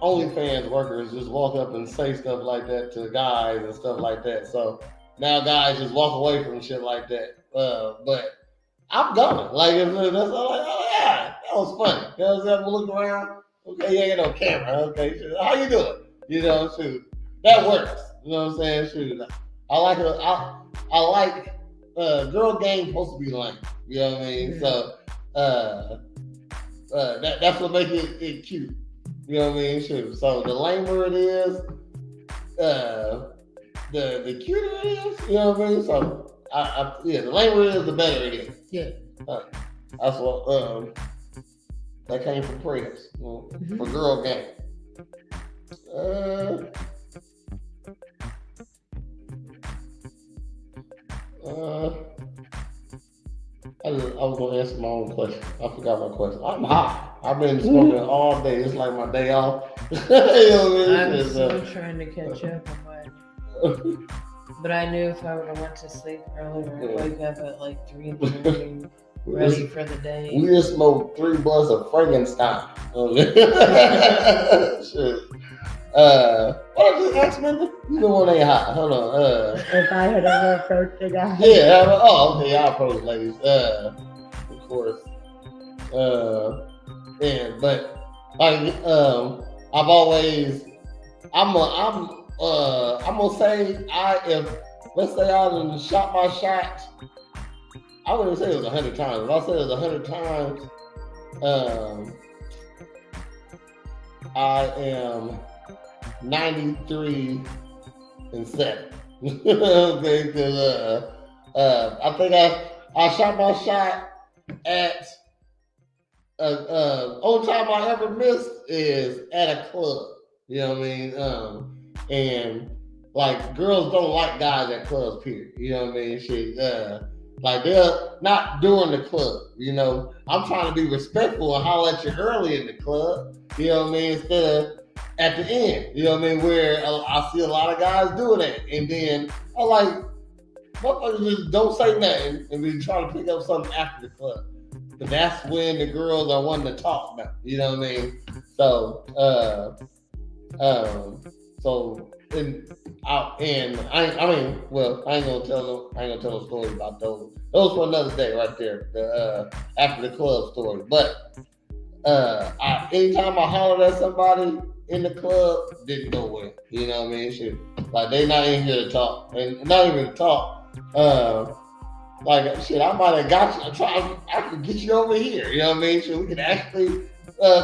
OnlyFans workers just walk up and say stuff like that to guys and stuff like that. So now guys just walk away from shit like that. But I'm going. Like, that's all like, oh yeah, that was funny. You know, have a look around. Okay, you ain't got no camera. Okay, shoot. How you doing? You know, shoot. That works. You know what I'm saying? Shoot. I like it. I like girl game supposed to be lame. You know what I mean? So that's what makes it cute. You know what I mean? Shoot. So the lamer it is, the cuter it is. You know what I mean? So the lamer it is, the better it is. Yeah. That's what that came from prayers for girl game. I was gonna answer my own question. I forgot my question. I'm hot. I've been smoking all day. It's like my day off. You know what I mean? I'm still trying to catch up on my. But I knew if I would have went to sleep earlier, I'd wake up at like 3 in the morning, ready for the day. We just smoked 3 blunts of Frankenstein. Shit. What did you ask, Mindy? You the one ain't hot. Hold on. If I had ever approached a guy. Yeah. Okay. I approach ladies. Of course. But like, I've always. I'm gonna say let's say I done shot my shot. I wouldn't say it was 100 times. If I said it was 100 times, I am 93 and 7. Okay, because I think I shot my shot at only time I ever missed is at a club. You know what I mean? And like girls don't like guys at clubs, period. You know what I mean? Shit. Like they're not during the club, you know. I'm trying to be respectful and holler at you early in the club, you know what I mean, instead of at the end, you know what I mean, where I see a lot of guys doing that. And then I'm like, motherfuckers just don't say nothing and be trying to pick up something after the club. But that's when the girls are wanting to talk about, you know what I mean? So, I ain't gonna tell no story about those. Those for another day, right there. The after the club story. But anytime I hollered at somebody in the club, didn't go well. You know what I mean? Shit, like they not in here to talk, and not even to talk. Like shit, I might have got you. I could get you over here. You know what I mean? So we can actually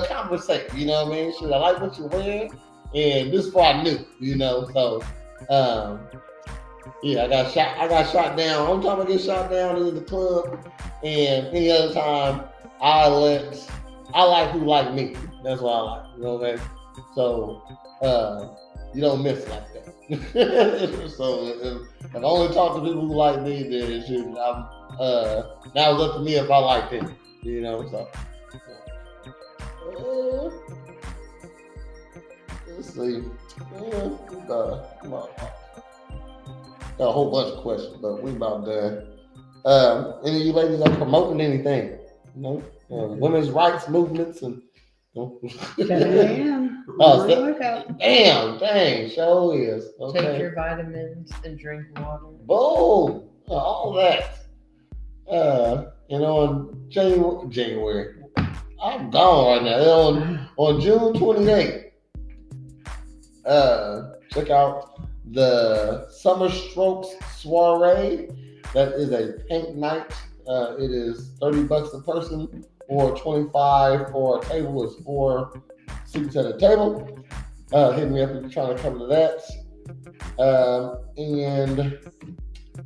conversate. You know what I mean? Shit, I like what you're wearing. And this is before I knew, So, yeah, I got shot down. One time I get shot down in the club, and any other time I like who like me. That's what I like. You know what I mean? So, you don't miss like that. So if I only talk to people who like me, then it should. Now it's up to me if I like them. So. Let's see. Got a whole bunch of questions, but we about done. Any of you ladies are promoting anything? Women's rights movements and. 7 a.m. Dang, show is. Okay. Take your vitamins and drink water. Boom! All that. On January. I'm gone right now. On June 28th. Check out the Summer Strokes Soiree. That is a paint night. It is $30 a person or $25 for a table. It's 4 seats at a table. Hit me up if you're trying to come to that. And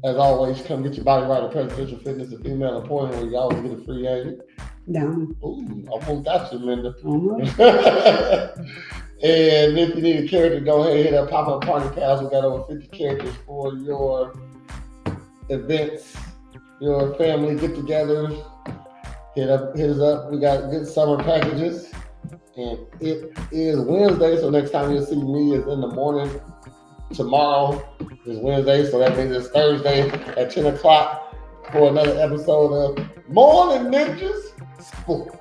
as always, come get your body right at Presidential Fitness and Female Appointment where you always get a free agent. Down. Ooh, almost got you, Linda. Almost. And if you need a character, go ahead and hit up Pop-Up Party Pals. We got over 50 characters for your events, your family get-togethers. Hit us up. We got good summer packages. And it is Wednesday, so next time you'll see me is in the morning. Tomorrow is Wednesday, so that means it's Thursday at 10 o'clock for another episode of Morning Ninjas Sports.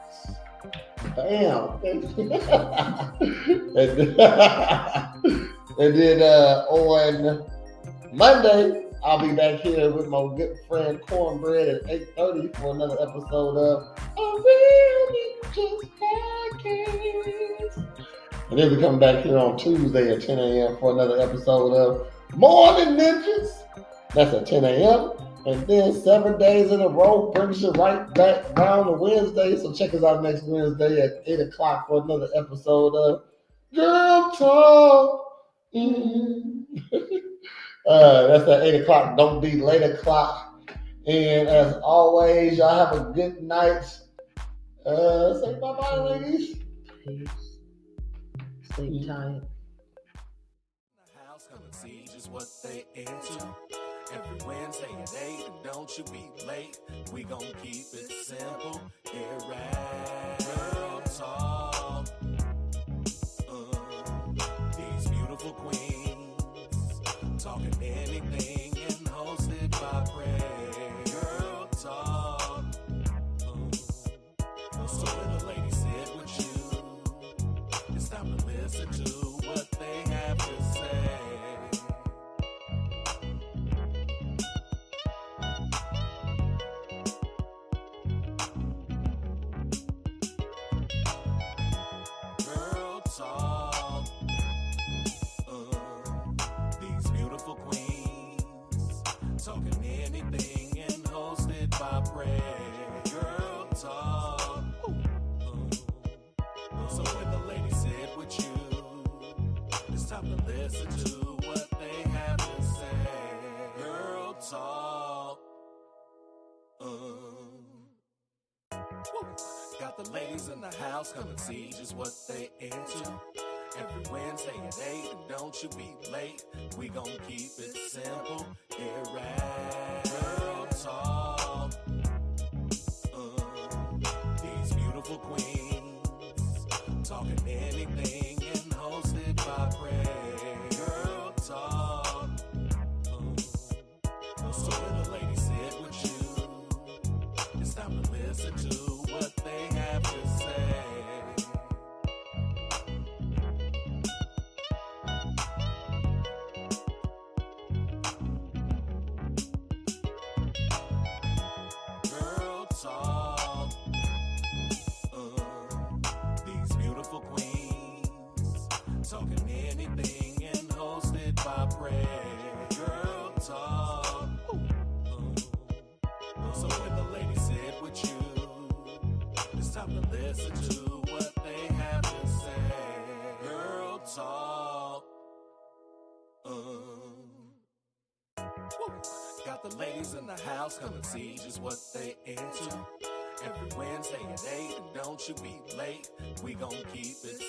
Damn. And then on Monday, I'll be back here with my good friend Cornbread at 8:30 for another episode of A Real Ninjas Podcast. And then we come back here on Tuesday at 10 a.m. for another episode of Morning Ninjas. That's at 10 a.m. And then 7 days in a row brings you right back down to Wednesday. So check us out next Wednesday at 8 o'clock for another episode of Girl Talk. That's at 8 o'clock. Don't be late o'clock. And as always, y'all have a good night. Say bye-bye, ladies. Peace. Sleep tight. The house come and see just what they into. Every Wednesday at 8, and don't you be late. We gon' keep it simple. Here at Girl Talk. These beautiful queens talking anything and hosted by Pray. Girl Talk. So when the ladies sit with you, it's time to listen to what they have to say. Girl Talk. These beautiful queens talking anything and hosted by Pray. Girl Talk. So when the ladies sit with you, it's time to listen to what they have to say. Girl Talk. Got the ladies in the house come and see just what they into. Every Wednesday at 8, and don't you be late. We gon' keep it simple here at Girl Talk. These beautiful queens talking anything and hosted by Pray. Girl Talk. So when the ladies sit with you, it's time to listen to what they have to say. Girl Talk. These beautiful queens talking anything and hosted by Pray. Girl Talk. So when the ladies sit with you, it's time to listen to what they have to say. Girl Talk. got the ladies in the house, come and see just what they into. Every Wednesday at 8, and don't you be late. We gon' keep it